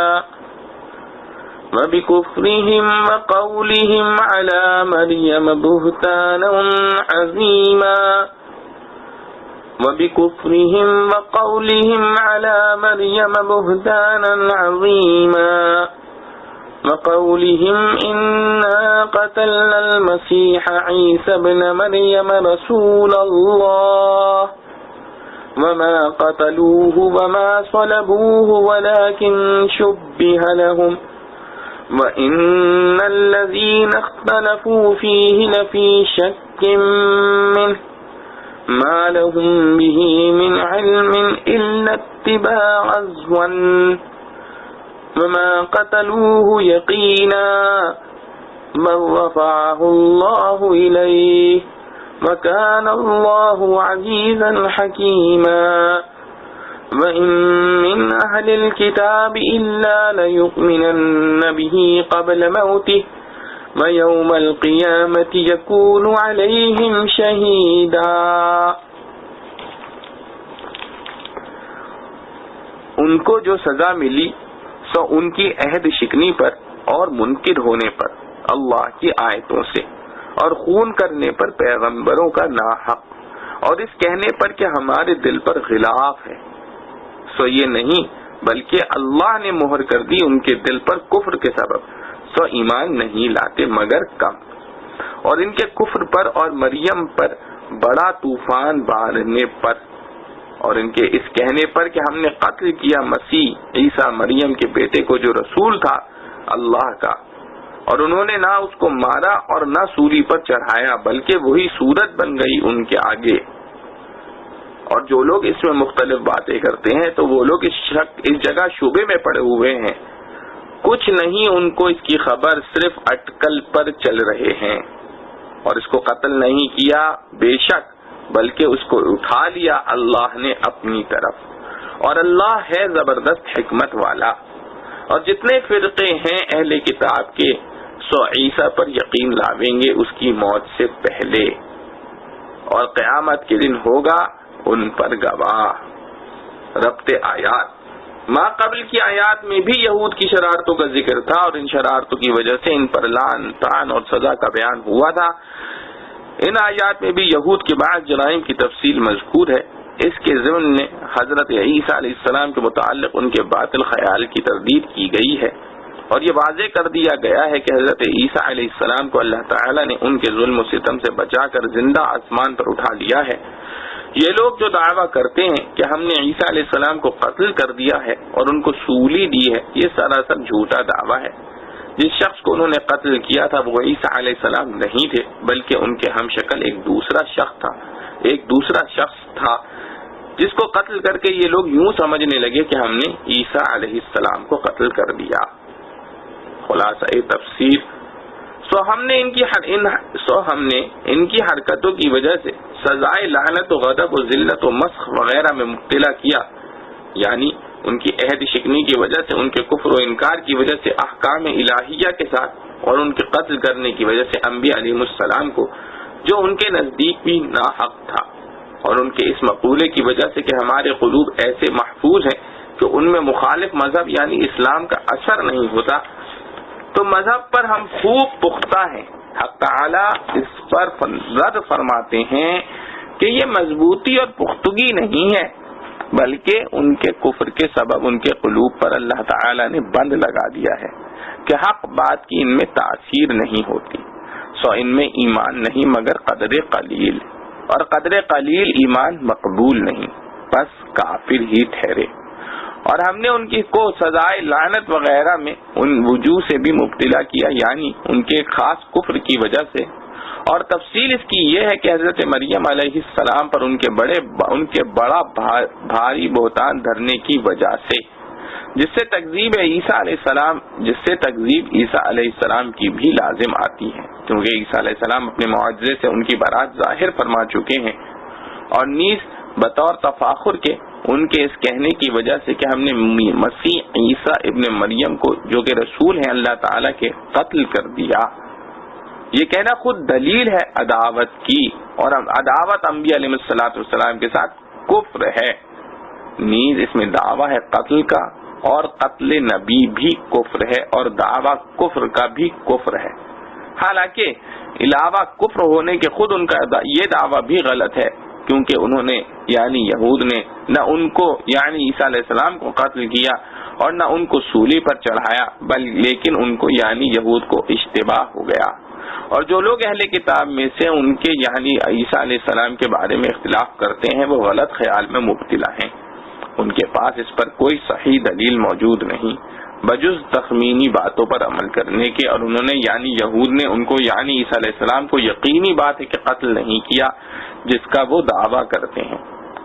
A: وَبِكُفْرِهِمْ وَقَوْلِهِمْ عَلَى مَرْيَمَ بُهْتَانًا عَظِيمًا وَبِكُفْرِهِمْ وَقَوْلِهِمْ عَلَى مَرْيَمَ بُهْتَانًا عَظِيمًا وَقَوْلِهِمْ إِنَّا قَتَلْنَا الْمَسِيحَ عِيسَى ابْنَ مَرْيَمَ رَسُولَ اللَّهِ وَمَا قَتَلُوهُ وَمَا صَلَبُوهُ وَلَكِنْ شُبِّهَ لَهُمْ وَإِنَّ الَّذِينَ اخْتَلَفُوا فِيهِ لَفِي شَكٍّ مِّنْهُ مَا لَهُم بِهِ مِنْ عِلْمٍ إِلَّا اتِّبَاعَ الظَّنِّ وَمَا قَتَلُوهُ يَقِينًا بَلْ رَفَعَهُ اللَّهُ إِلَيْهِ وَكَانَ اللَّهُ عَزِيزًا حَكِيمًا. وَإِن مِّنْ أَهْلِ الْكِتَابِ إِلَّا لَيُؤْمِنَنَّ بِهِ قَبْلَ مَوْتِهِ وَيَوْمَ الْقِيَامَةِ يَكُونُ عَلَيْهِمْ شَهِيدًا.
B: ان کو جو سزا ملی سو ان کی عہد شکنی پر اور منکر ہونے پر اللہ کی آیتوں سے اور خون کرنے پر پیغمبروں کا ناحق اور اس کہنے پر کہ ہمارے دل پر غلاف ہے. سو یہ نہیں بلکہ اللہ نے مہر کر دی ان کے دل پر کفر کے سبب، سو ایمان نہیں لاتے مگر کم. اور ان کے کفر پر اور مریم پر بڑا طوفان باندھنے پر اور ان کے اس کہنے پر کہ ہم نے قتل کیا مسیح عیسیٰ مریم کے بیٹے کو جو رسول تھا اللہ کا، اور انہوں نے نہ اس کو مارا اور نہ سولی پر چڑھایا بلکہ وہی صورت بن گئی ان کے آگے. اور جو لوگ اس میں مختلف باتیں کرتے ہیں تو وہ لوگ اس جگہ شبے میں پڑے ہوئے ہیں. کچھ نہیں ان کو اس کی خبر، صرف اٹکل پر چل رہے ہیں. اور اس کو قتل نہیں کیا بے شک بلکہ اس کو اٹھا لیا اللہ نے اپنی طرف، اور اللہ ہے زبردست حکمت والا. اور جتنے فرقے ہیں اہل کتاب کے سو عیسیٰ پر یقین لاویں گے اس کی موت سے پہلے، اور قیامت کے دن ہوگا ان پر گواہ. ربط آیات ماں قبل کی آیات میں بھی یہود کی شرارتوں کا ذکر تھا اور ان شرارتوں کی وجہ سے ان پر لعن طعن اور سزا کا بیان ہوا تھا. ان آیات میں بھی یہود کے بعض جرائم کی تفصیل مذکور ہے. اس کے ضمن میں حضرت عیسیٰ علیہ السلام کے متعلق ان کے باطل خیال کی تردید کی گئی ہے، اور یہ واضح کر دیا گیا ہے کہ حضرت عیسیٰ علیہ السلام کو اللہ تعالیٰ نے ان کے ظلم و ستم سے بچا کر زندہ آسمان پر اٹھا لیا ہے۔ یہ لوگ جو دعویٰ کرتے ہیں کہ ہم نے عیسیٰ علیہ السلام کو قتل کر دیا ہے اور ان کو سولی دی ہے، یہ سراسر جھوٹا دعویٰ ہے۔ جس شخص کو انہوں نے قتل کیا تھا وہ عیسیٰ علیہ السلام نہیں تھے، بلکہ ان کے ہم شکل ایک دوسرا شخص تھا جس کو قتل کر کے یہ لوگ یوں سمجھنے لگے کہ ہم نے عیسیٰ علیہ السلام کو قتل کر دیا۔ خلاصہ تفسیر، ہم نے ان کی حرکتوں کی وجہ سے سزائے لعنت و غضب و ذلت و مسخ وغیرہ میں مبتلا کیا، یعنی ان کی عہد شکنی کی وجہ سے، ان کے کفر و انکار کی وجہ سے احکام الہیہ کے ساتھ، اور ان کے قتل کرنے کی وجہ سے انبیاء علیہ السلام کو، جو ان کے نزدیک بھی ناحق تھا، اور ان کے اس مقولے کی وجہ سے کہ ہمارے قلوب ایسے محفوظ ہیں کہ ان میں مخالف مذہب یعنی اسلام کا اثر نہیں ہوتا، تو مذہب پر ہم خوب پختہ ہیں۔ حق تعالیٰ اس پر رد فرماتے ہیں کہ یہ مضبوطی اور پختگی نہیں ہے، بلکہ ان کے کفر کے سبب ان کے قلوب پر اللہ تعالیٰ نے بند لگا دیا ہے کہ حق بات کی ان میں تاثیر نہیں ہوتی، ان میں ایمان نہیں مگر قدر قلیل، اور قدر قلیل ایمان مقبول نہیں، بس کافر ہی ٹھہرے۔ اور ہم نے ان کی کو سزائے لعنت وغیرہ میں ان وجوہ سے بھی مبتلا کیا، یعنی ان کے خاص کفر کی وجہ سے، اور تفصیل اس کی یہ ہے کہ حضرت مریم علیہ السلام پر ان کے بڑا بھاری بہتان دھرنے کی وجہ سے، جس سے تکذیب عیسیٰ علیہ السلام کی بھی لازم آتی ہے، کیونکہ عیسیٰ علیہ السلام اپنے معجزے سے ان کی برات ظاہر فرما چکے ہیں، اور نیز بطور تفاخر کے ان کے اس کہنے کی وجہ سے کہ ہم نے مسیح عیسیٰ ابن مریم کو جو کہ رسول ہیں اللہ تعالیٰ کے قتل کر دیا، یہ کہنا خود دلیل ہے عداوت کی، اور عداوت انبیاء علیہ السلام کے ساتھ کفر ہے، نیز اس میں دعویٰ ہے قتل کا، اور قتل نبی بھی کفر ہے، اور دعویٰ کفر کا بھی کفر ہے، حالانکہ علاوہ کفر ہونے کے خود ان کا یہ دعویٰ بھی غلط ہے، کیونکہ انہوں نے یعنی یہود نے نہ ان کو یعنی عیسیٰ علیہ السلام کو قتل کیا اور نہ ان کو سولی پر چڑھایا، لیکن ان کو یعنی یہود کو اشتباہ ہو گیا، اور جو لوگ اہل کتاب میں سے ان کے یعنی عیسیٰ علیہ السلام کے بارے میں اختلاف کرتے ہیں وہ غلط خیال میں مبتلا ہیں، ان کے پاس اس پر کوئی صحیح دلیل موجود نہیں بجز تخمینی باتوں پر عمل کرنے کے، اور انہوں نے یعنی یہود نے ان کو یعنی عیسیٰ علیہ السلام کو یقینی بات ہے کہ قتل نہیں کیا جس کا وہ دعویٰ کرتے ہیں،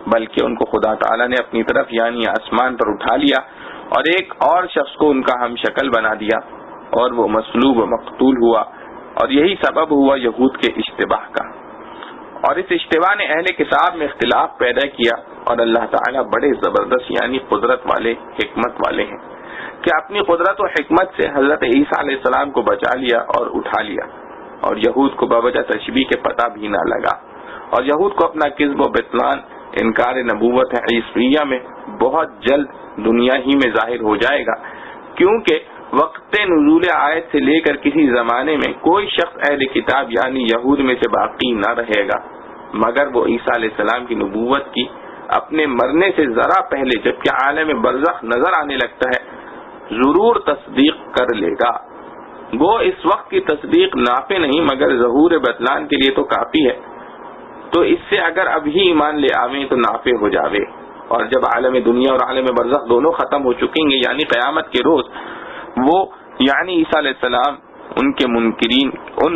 B: بلکہ ان کو خدا تعالیٰ نے اپنی طرف یعنی آسمان پر اٹھا لیا اور ایک اور شخص کو ان کا ہم شکل بنا دیا، اور وہ مصلوب و مقتول ہوا، اور یہی سبب ہوا یہود کے اشتباہ کا، اور اس اشتباہ نے اہل کتاب میں اختلاف پیدا کیا، اور اللہ تعالیٰ بڑے زبردست یعنی قدرت والے، حکمت والے ہیں کہ اپنی قدرت و حکمت سے حضرت عیسیٰ علیہ السلام کو بچا لیا اور اٹھا لیا، اور یہود کو بوجہ تشبیہ کے پتہ بھی نہ لگا، اور یہود کو اپنا کذب و بطلان انکار نبوت عیسویہ میں بہت جلد دنیا ہی میں ظاہر ہو جائے گا، کیونکہ وقت نزول آیت سے لے کر کسی زمانے میں کوئی شخص اہل کتاب یعنی یہود میں سے باقی نہ رہے گا مگر وہ عیسیٰ علیہ السلام کی نبوت کی اپنے مرنے سے ذرا پہلے جبکہ عالم برزخ نظر آنے لگتا ہے ضرور تصدیق کر لے گا۔ وہ اس وقت کی تصدیق نافع نہیں مگر ظہور بطلان کے لیے تو کافی ہے، تو اس سے اگر ابھی ایمان لے آویں تو نافع ہو جاوے، اور جب عالم دنیا اور عالم برزخ دونوں ختم ہو چکیں گے یعنی قیامت کے روز، وہ یعنی عیسیٰ علیہ السلام ان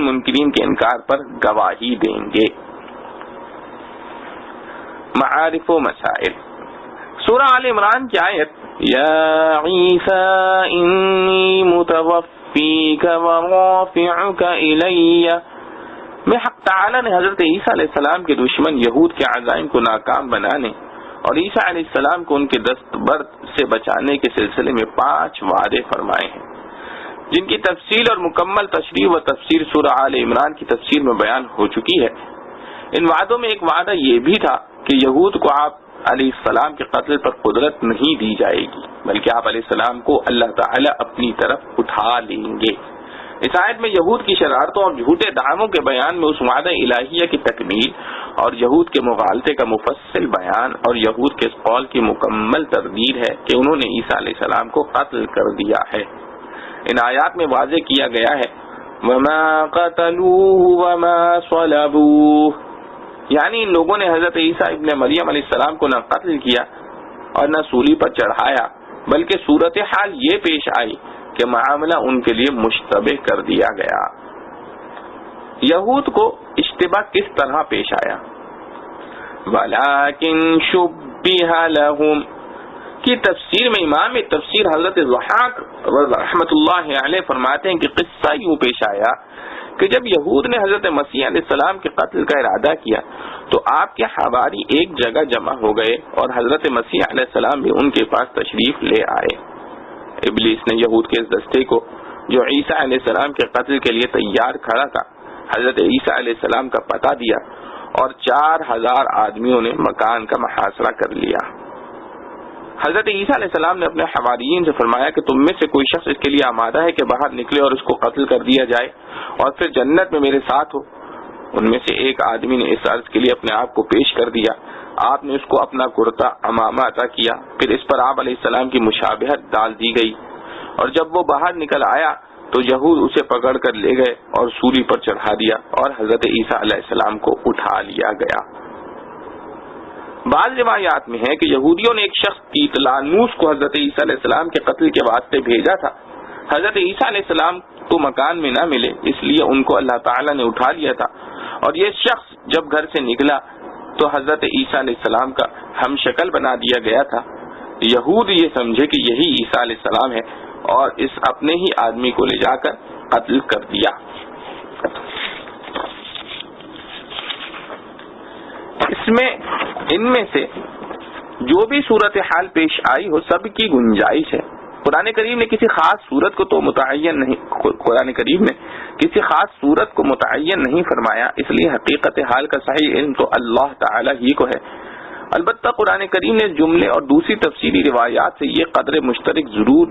B: منکرین کے انکار پر گواہی دیں گے۔ معارف و مسائل، سورہ آل عمران کی آیت یا عیسیٰ انی متوفیک ورافعک الی میں حق تعالی نے حضرت عیسیٰ علیہ السلام کے دشمن یہود کے عزائم کو ناکام بنانے اور عیسیٰ علیہ السلام کو ان کے دست برد سے بچانے کے سلسلے میں 5 وعدے فرمائے ہیں، جن کی تفصیل اور مکمل تشریح و تفسیر سورہ آل عمران کی تفسیر میں بیان ہو چکی ہے۔ ان وعدوں میں ایک وعدہ یہ بھی تھا کہ یہود کو آپ علیہ السلام کے قتل پر قدرت نہیں دی جائے گی بلکہ آپ علیہ السلام کو اللہ تعالی اپنی طرف اٹھا لیں گے۔ اس آیت میں یہود کی شرارتوں اور جھوٹے دعووں کے بیان میں اس وعدہ الہیہ کی تکمیل اور یہود کے مغالطے کا مفصل بیان اور یہود کے اس قول کی مکمل تردید ہے کہ انہوں نے عیسیٰ علیہ السلام کو قتل کر دیا ہے۔ ان آیات میں واضح کیا گیا ہے وَمَا قَتَلُوهُ وَمَا صَلَبُوهُ، یعنی ان لوگوں نے حضرت عیسیٰ ابن مریم علیہ السلام کو نہ قتل کیا اور نہ سولی پر چڑھایا، بلکہ صورتحال یہ پیش آئی کہ معاملہ ان کے لیے مشتبہ کر دیا گیا۔ یہود کو اشتباہ کس طرح پیش آیا؟ وَلَكِنْ شُبِّهَ لَهُمْ کی تفسیر میں امام تفسیر حضرت ضحاک رحمۃ اللہ علیہ فرماتے ہیں کہ قصہ یوں پیش آیا کہ جب یہود نے حضرت مسیح علیہ السلام کے قتل کا ارادہ کیا تو آپ کے حواری ایک جگہ جمع ہو گئے اور حضرت مسیح علیہ السلام بھی ان کے پاس تشریف لے آئے۔ ابلیس نے یہود کے اس دستے کو جو عیسیٰ علیہ السلام کے قتل کے لیے تیار کھڑا تھا حضرت عیسیٰ علیہ السلام کا پتہ دیا اور 4000 آدمیوں نے مکان کا محاصرہ کر لیا۔ حضرت عیسیٰ علیہ السلام نے اپنے حواریین سے فرمایا کہ تم میں سے کوئی شخص اس کے لیے آمادہ ہے کہ باہر نکلے اور اس کو قتل کر دیا جائے اور پھر جنت میں میرے ساتھ ہو۔ ان میں سے ایک آدمی نے اس عرض کے لیے اپنے آپ کو پیش کر دیا۔ آپ نے اس کو اپنا کرتا امامہ عطا کیا، پھر اس پر آپ علیہ السلام کی مشابہت ڈال دی گئی، اور جب وہ باہر نکل آیا تو یہود اسے پکڑ کر لے گئے اور سولی پر چڑھا دیا اور حضرت عیسیٰ علیہ السلام کو اٹھا لیا گیا۔ بعض روایات میں ہے کہ یہودیوں نے ایک شخص تیتلانوس کو حضرت عیسیٰ علیہ السلام کے قتل کے واسطے بھیجا تھا۔ حضرت عیسیٰ علیہ السلام تو مکان میں نہ ملے، اس لیے ان کو اللہ تعالیٰ نے اٹھا لیا تھا، اور یہ شخص جب گھر سے نکلا تو حضرت عیسیٰ علیہ السلام کا ہم شکل بنا دیا گیا تھا۔ یہود یہ سمجھے کہ یہی عیسیٰ علیہ السلام ہے اور اس اپنے ہی آدمی کو لے جا کر قتل کر دیا۔ ان میں سے جو بھی صورتحال پیش آئی ہو سب کی گنجائش ہے۔ قرآن کریم نے کسی خاص صورت کو تو متعین نہیں فرمایا، اس لیے حقیقت حال کا صحیح علم تو اللہ تعالی ہی کو ہے۔ البتہ قرآن کریم نے جملے اور دوسری تفصیلی روایات سے یہ قدر مشترک ضرور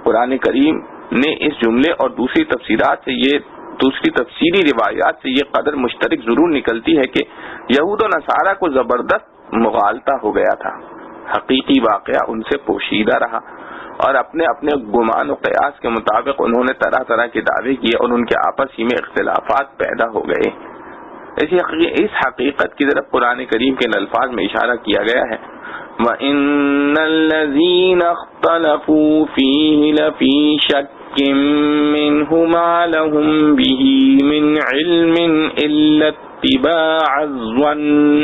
B: قرآن کریم نے اس جملے اور دوسری تفصیلی روایات سے یہ قدر مشترک ضرور نکلتی ہے کہ یہود و نصارہ کو زبردست مغالطہ ہو گیا تھا۔ حقیقی واقعہ ان سے پوشیدہ رہا اور اپنے اپنے گمان و قیاس کے مطابق انہوں نے طرح طرح کے دعوے کیے اور ان کے آپس ہی میں اختلافات پیدا ہو گئے۔ اس حقیقت کی طرف قرآن کریم کے الفاظ میں اشارہ کیا گیا ہے وَإِنَّ الَّذِينَ اخْتَلَفُوا فِيهِ لَفِي شَكٍّ مِّنْهُ مَا لَهُم بِهِ مِنْ عِلْمٍ إِلَّا اتِّبَاعَ الظَّنِّ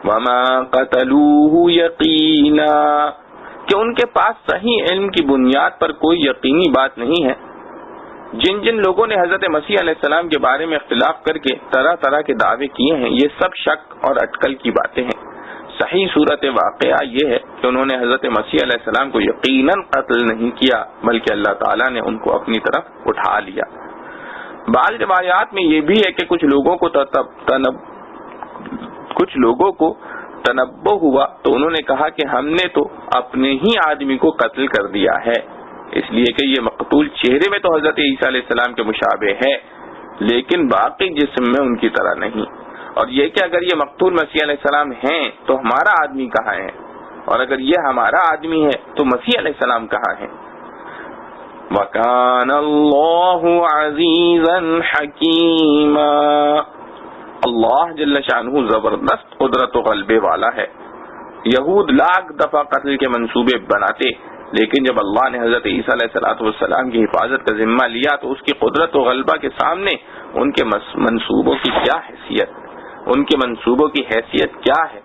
B: وَمَا قَتَلُوهُ يَقِينًا، کہ ان کے پاس صحیح علم کی بنیاد پر کوئی یقینی بات نہیں ہے۔ جن لوگوں نے حضرت مسیح علیہ السلام کے بارے میں اختلاف کر کے طرح طرح کے دعوے کیے ہیں، یہ سب شک اور اٹکل کی باتیں ہیں۔ صحیح صورت واقعہ یہ ہے کہ انہوں نے حضرت مسیح علیہ السلام کو یقیناً قتل نہیں کیا، بلکہ اللہ تعالیٰ نے ان کو اپنی طرف اٹھا لیا۔ بعض روایات میں یہ بھی ہے کہ کچھ لوگوں کو تنبہ ہوا تو انہوں نے کہا کہ ہم نے تو اپنے ہی آدمی کو قتل کر دیا ہے، اس لیے کہ یہ مقتول چہرے میں تو حضرت عیسیٰ علیہ السلام کے مشابہ ہے لیکن باقی جسم میں ان کی طرح نہیں، اور یہ کہ اگر یہ مقتول مسیح علیہ السلام ہیں تو ہمارا آدمی کہاں ہے، اور اگر یہ ہمارا آدمی ہے تو مسیح علیہ السلام کہاں ہے۔ وَكَانَ اللَّهُ عَزِيزًا حَكِيمًا، اللہ جل شانہ زبردست قدرت و غلبے والا ہے۔ یہود لاکھ دفعہ قتل کے منصوبے بناتے، لیکن جب اللہ نے حضرت عیسیٰ علیہ السلام کی حفاظت کا ذمہ لیا تو اس کی قدرت و غلبہ کے سامنے ان کے منصوبوں کی کیا حیثیت، ان کے منصوبوں کی حیثیت کیا ہے۔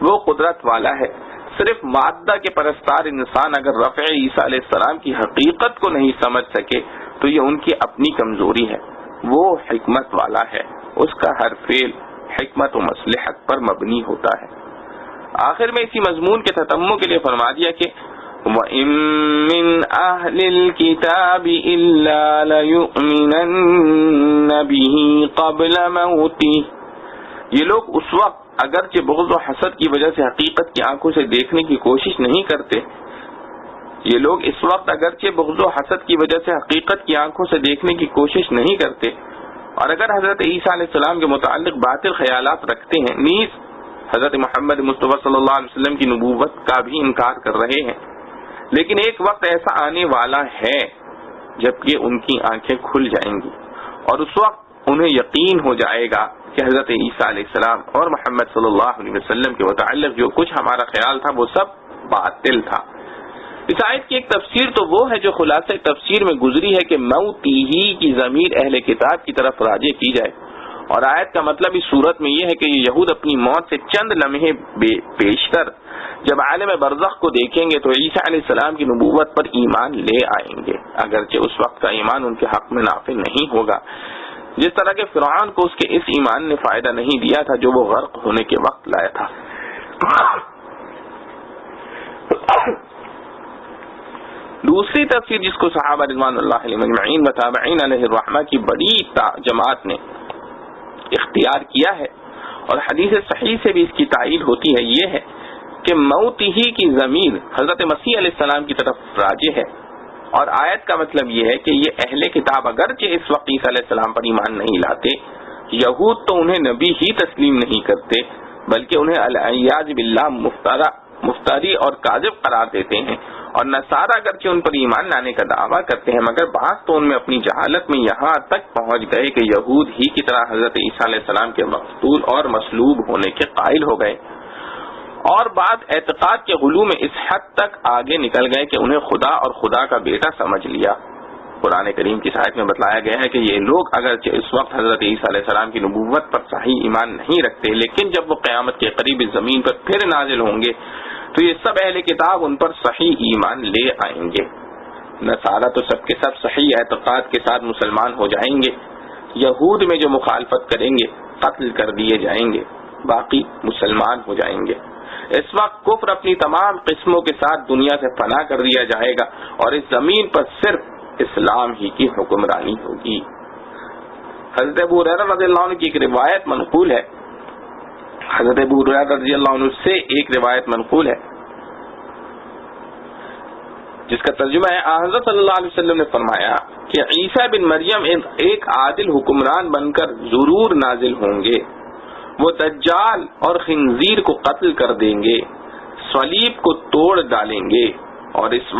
B: وہ قدرت والا ہے۔ صرف مادہ کے پرستار انسان اگر رفع عیسیٰ علیہ السلام کی حقیقت کو نہیں سمجھ سکے تو یہ ان کی اپنی کمزوری ہے۔ وہ حکمت والا ہے، اس کا ہر فعل حکمت و مصلحت پر مبنی ہوتا ہے۔ آخر میں اسی مضمون کے تتمم کے لیے فرما دیا کہ وَإِن مِّنْ أَهْلِ الْكِتَابِ إِلَّا لَيُؤْمِنَنَّ بِهِ قَبْلَ مَوْتِهِ، یہ لوگ اس وقت اگرچہ بغض و حسد کی وجہ سے حقیقت کی آنکھوں سے دیکھنے کی کوشش نہیں کرتے، یہ لوگ اس وقت اگرچہ بغض و حسد کی وجہ سے حقیقت کی آنکھوں سے دیکھنے کی کوشش نہیں کرتے اور اگر حضرت عیسیٰ علیہ السلام کے متعلق باطل خیالات رکھتے ہیں، نیز حضرت محمد مصطفیٰ صلی اللہ علیہ وسلم کی نبوت کا بھی انکار کر رہے ہیں، لیکن ایک وقت ایسا آنے والا ہے جبکہ ان کی آنکھیں کھل جائیں گی اور اس وقت انہیں یقین ہو جائے گا کہ حضرت عیسیٰ علیہ السلام اور محمد صلی اللہ علیہ وسلم کے متعلق جو کچھ ہمارا خیال تھا وہ سب باطل تھا۔ اس آیت کی ایک تفسیر تو وہ ہے جو خلاصہ تفسیر میں گزری ہے کہ موتی ہی کی ضمیر اہل کتاب کی طرف راجع کی جائے، اور آیت کا مطلب اس صورت میں یہ ہے کہ یہ یہود اپنی موت سے چند لمحے پیشتر جب عالم برزخ کو دیکھیں گے تو عیسیٰ علیہ السلام کی نبوت پر ایمان لے آئیں گے، اگرچہ اس وقت کا ایمان ان کے حق میں نافع نہیں ہوگا، جس طرح کہ فرعون کو اس کے اس ایمان نے فائدہ نہیں دیا تھا جو وہ غرق ہونے کے وقت لایا تھا۔ دوسری تفسیر جس کو صحابہ رضوان اللہ علیہ مجمعین و تابعین علیہ الرحمہ کی بڑی جماعت نے اختیار کیا ہے اور حدیث صحیح سے بھی اس کی تائید ہوتی ہے، یہ ہے کہ موت ہی کی ضمیر حضرت مسیح علیہ السلام کی طرف راجع ہے، اور آیت کا مطلب یہ ہے کہ یہ اہل کتاب اگرچہ اس وقت عیسیٰ علیہ السلام پر ایمان نہیں لاتے، یہود تو انہیں نبی ہی تسلیم نہیں کرتے بلکہ انہیں العیاذ باللہ مفتری اور کاذب قرار دیتے ہیں، اور نصارہ اگرچہ ان پر ایمان لانے کا دعویٰ کرتے ہیں مگر بعض تو ان میں اپنی جہالت میں یہاں تک پہنچ گئے کہ یہود ہی کی طرح حضرت عیسیٰ علیہ السلام کے مقتول اور مصلوب ہونے کے قائل ہو گئے، اور بعض اعتقاد کے غلو میں اس حد تک آگے نکل گئے کہ انہیں خدا اور خدا کا بیٹا سمجھ لیا۔ قرآن کریم کی آیت میں بتلایا گیا ہے کہ یہ لوگ اگرچہ اس وقت حضرت عیسیٰ علیہ السلام کی نبوت پر صحیح ایمان نہیں رکھتے، لیکن جب وہ قیامت کے قریب اس زمین پر پھر نازل ہوں گے تو یہ سب اہل کتاب ان پر صحیح ایمان لے آئیں گے۔ نصارہ تو سب کے سب صحیح اعتقاد کے ساتھ مسلمان ہو جائیں گے، یہود میں جو مخالفت کریں گے قتل کر دیے جائیں گے، باقی مسلمان ہو جائیں گے۔ اس وقت کفر اپنی تمام قسموں کے ساتھ دنیا سے فنا کر دیا جائے گا اور اس زمین پر صرف اسلام ہی کی حکمرانی ہوگی۔ حضرت ابو ہریرہ رضی اللہ عنہ کی ایک روایت منقول ہے، حضرت ابو ہریرہ رضی اللہ عنہ سے ایک روایت منقول ہے جس کا ترجمہ ہے حضرت صلی اللہ علیہ وسلم نے فرمایا کہ عیسیٰ بن مریم ایک عادل حکمران بن کر ضرور نازل ہوں گے، وہ دجال اور خنزیر کو قتل کر دیں گے، صلیب کو توڑ ڈالیں گے، اور اس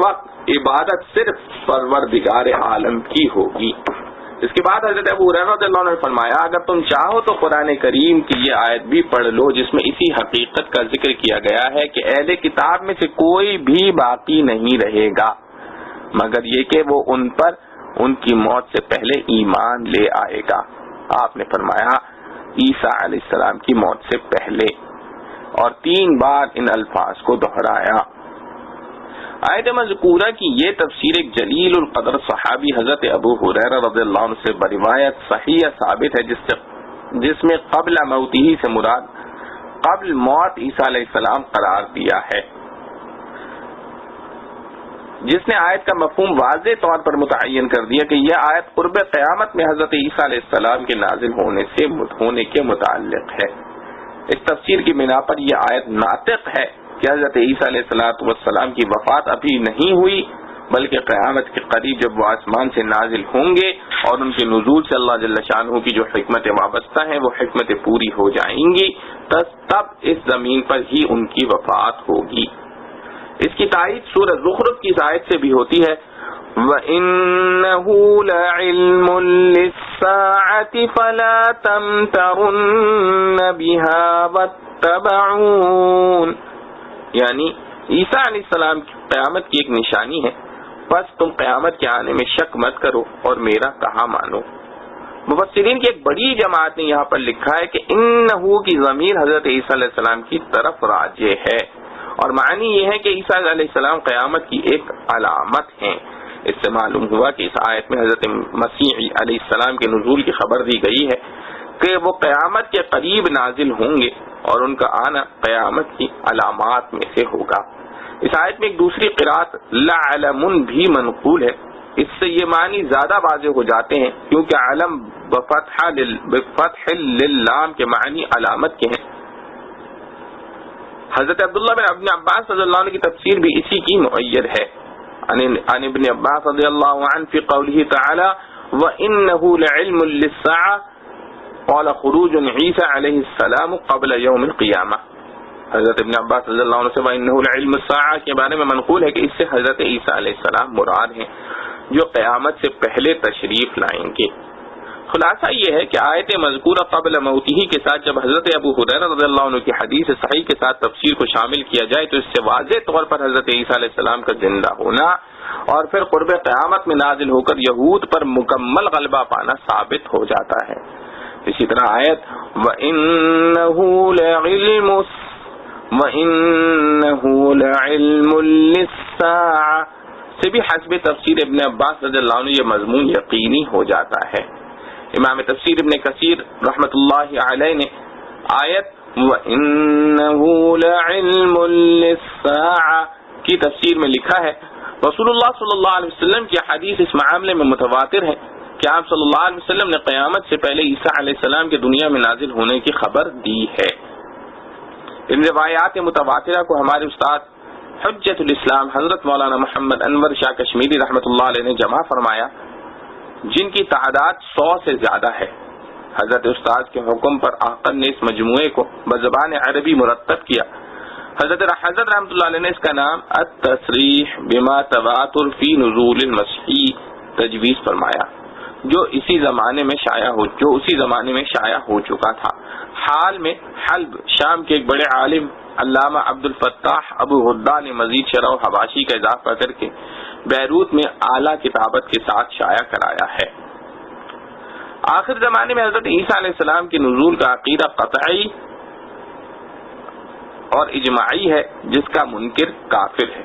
B: وقت عبادت صرف پروردگار عالم کی ہوگی۔ اس کے بعد حضرت ابو ہریرہ رضی اللہ عنہ نے فرمایا اگر تم چاہو تو قرآن کریم کی یہ آیت بھی پڑھ لو جس میں اسی حقیقت کا ذکر کیا گیا ہے کہ اہل کتاب میں سے کوئی بھی باقی نہیں رہے گا مگر یہ کہ وہ ان پر ان کی موت سے پہلے ایمان لے آئے گا۔ آپ نے فرمایا عیسیٰ علیہ السلام کی موت سے پہلے، اور 3 بار ان الفاظ کو دہرایا۔ آیت مذکورہ کی یہ تفسیر ایک جلیل القدر صحابی حضرت ابو ہریرہ رضی اللہ عنہ سے بروایت صحیح ثابت ہے جس میں قبل موتہ سے مراد قبل موت عیسیٰ علیہ السلام قرار دیا ہے، جس نے آیت کا مفہوم واضح طور پر متعین کر دیا کہ یہ آیت قرب قیامت میں حضرت عیسیٰ علیہ السلام کے نازل ہونے کے متعلق ہے۔ اس تفسیر کی بنا پر یہ آیت ناطق ہے کہ حضرت عیسیٰ علیہ السلام کی وفات ابھی نہیں ہوئی بلکہ قیامت کے قریب جب وہ آسمان سے نازل ہوں گے اور ان کے نزول سے اللہ جل شانہ کی جو حکمتیں وابستہ ہیں وہ حکمتیں پوری ہو جائیں گی، تب اس زمین پر ہی ان کی وفات ہوگی۔ اس کی تائید سورہ زخرف کی آیت سے بھی ہوتی ہے وَإِنَّهُ لَعِلْمٌ لِلسَّاعَةِ فَلَا تَمْتَرُنَّ بِهَا وَاتَّبَعُونِ، یعنی عیسیٰ علیہ السلام کی قیامت کی ایک نشانی ہے، بس تم قیامت کے آنے میں شک مت کرو اور میرا کہا مانو۔ مفسرین کی ایک بڑی جماعت نے یہاں پر لکھا ہے کہ انہو کی ضمیر حضرت عیسیٰ علیہ السلام کی طرف راجع ہے، اور معنی یہ ہے کہ عیسیٰ علیہ السلام قیامت کی ایک علامت ہیں۔ اس سے معلوم ہوا کہ اس آیت میں حضرت مسیح علیہ السلام کے نزول کی خبر دی گئی ہے کہ وہ قیامت کے قریب نازل ہوں گے اور ان کا آنا قیامت کی علامات میں سے ہوگا۔ اس آیت میں ایک دوسری قرات لعلم بھی منقول ہے، اس سے یہ معنی زیادہ واضح ہو جاتے ہیں کیونکہ علم بفتح للام کے معنی علامت کے ہیں۔ حضرت عبداللہ بن ابن عباس رضی اللہ عنہ کی تفسیر بھی اسی کی مؤید ہے۔ عن ابن عباس رضی اللہ عنہ فی قولہ تعالی وَإِنَّهُ لَعِلْمٌ لِلسَّاعَةِ قَالَ خُرُوجُ عِيسَىٰ علیہ السلام قبل یوم القیامہ. حضرت ابن عباس رضی اللہ عنہ سے وَإِنَّهُ لَعِلْمُ السَّاعَةِ کے بارے میں منقول ہے کہ اس سے حضرت عیسیٰ علیہ السلام مراد ہیں جو قیامت سے پہلے تشریف لائیں گے. خلاصہ یہ ہے کہ آیت مذکورہ قبل موتہ کے ساتھ جب حضرت ابو ہریرہ رضی اللہ عنہ کی حدیث صحیح کے ساتھ تفسیر کو شامل کیا جائے تو اس سے واضح طور پر حضرت عیسیٰ علیہ السلام کا زندہ ہونا اور پھر قرب قیامت میں نازل ہو کر یہود پر مکمل غلبہ پانا ثابت ہو جاتا ہے. اسی طرح آیت وَإِنَّهُ لَعِلْمٌ لِلسَّاعَةِ سے بھی حسب تفسیر ابن عباس رضی اللہ عنہ یہ مضمون یقینی ہو جاتا ہے. امام تفسیر ابن کثیر رحمۃ اللہ علیہ نے آیت وَإِنَّهُ لَعِلْمٌ لِلسَّاعَةِ کی تفسیر میں لکھا ہے رسول اللہ صلی اللہ علیہ وسلم کی حدیث اس معاملے میں متواتر ہے کہ آپ صلی اللہ علیہ وسلم نے قیامت سے پہلے عیسیٰ علیہ السلام کے دنیا میں نازل ہونے کی خبر دی ہے. ان روایات متواترہ کو ہمارے استاد حجت الاسلام حضرت مولانا محمد انور شاہ کشمیری رحمۃ اللہ علیہ نے جمع فرمایا جن کی تعداد 100 سے زیادہ ہے. حضرت استاد کے حکم پر آقا نے اس مجموعے کو بزبان عربی مرتب کیا. حضرت رحمۃ اللہ علیہ نے اس کا نام التصریح بما تواتر فی نزول المسیح تجویز فرمایا جو اسی زمانے میں شائع ہو چکا تھا. حال میں حلب شام کے ایک بڑے عالم علامہ عبد الفتاح ابو غدہ نے مزید شرح و حواشی کا اضافہ کر کے بیروت میں اعلیٰ کتابت کے ساتھ شائع کرایا ہے. آخر زمانے میں حضرت عیسیٰ علیہ السلام کے نزول کا عقیدہ قطعی اور اجماعی ہے جس کا منکر کافر ہے.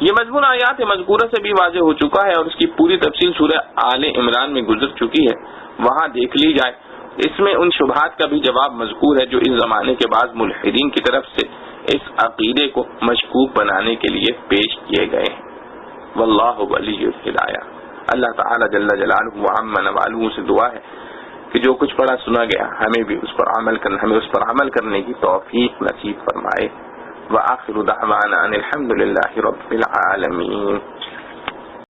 B: یہ مضمون آیات مذکورہ سے بھی واضح ہو چکا ہے اور اس کی پوری تفصیل سورہ آل عمران میں گزر چکی ہے. وہاں دیکھ لی جائے. اس میں ان شبہات کا بھی جواب مذکور ہے جو اس زمانے کے بعض ملحدین کی طرف سے اس عقیدے کو مشکوک بنانے کے لیے پیش کیے گئے ہیں. واللہ ولی الہدایہ. اللہ تعالی جل جلالہ وعم نوالہ سے دعا ہے کہ جو کچھ پڑھا سنا گیا ہمیں اس پر عمل کرنے کی توفیق نصیب فرمائے. وآخر دعوانا ان الحمد للہ رب العالمین.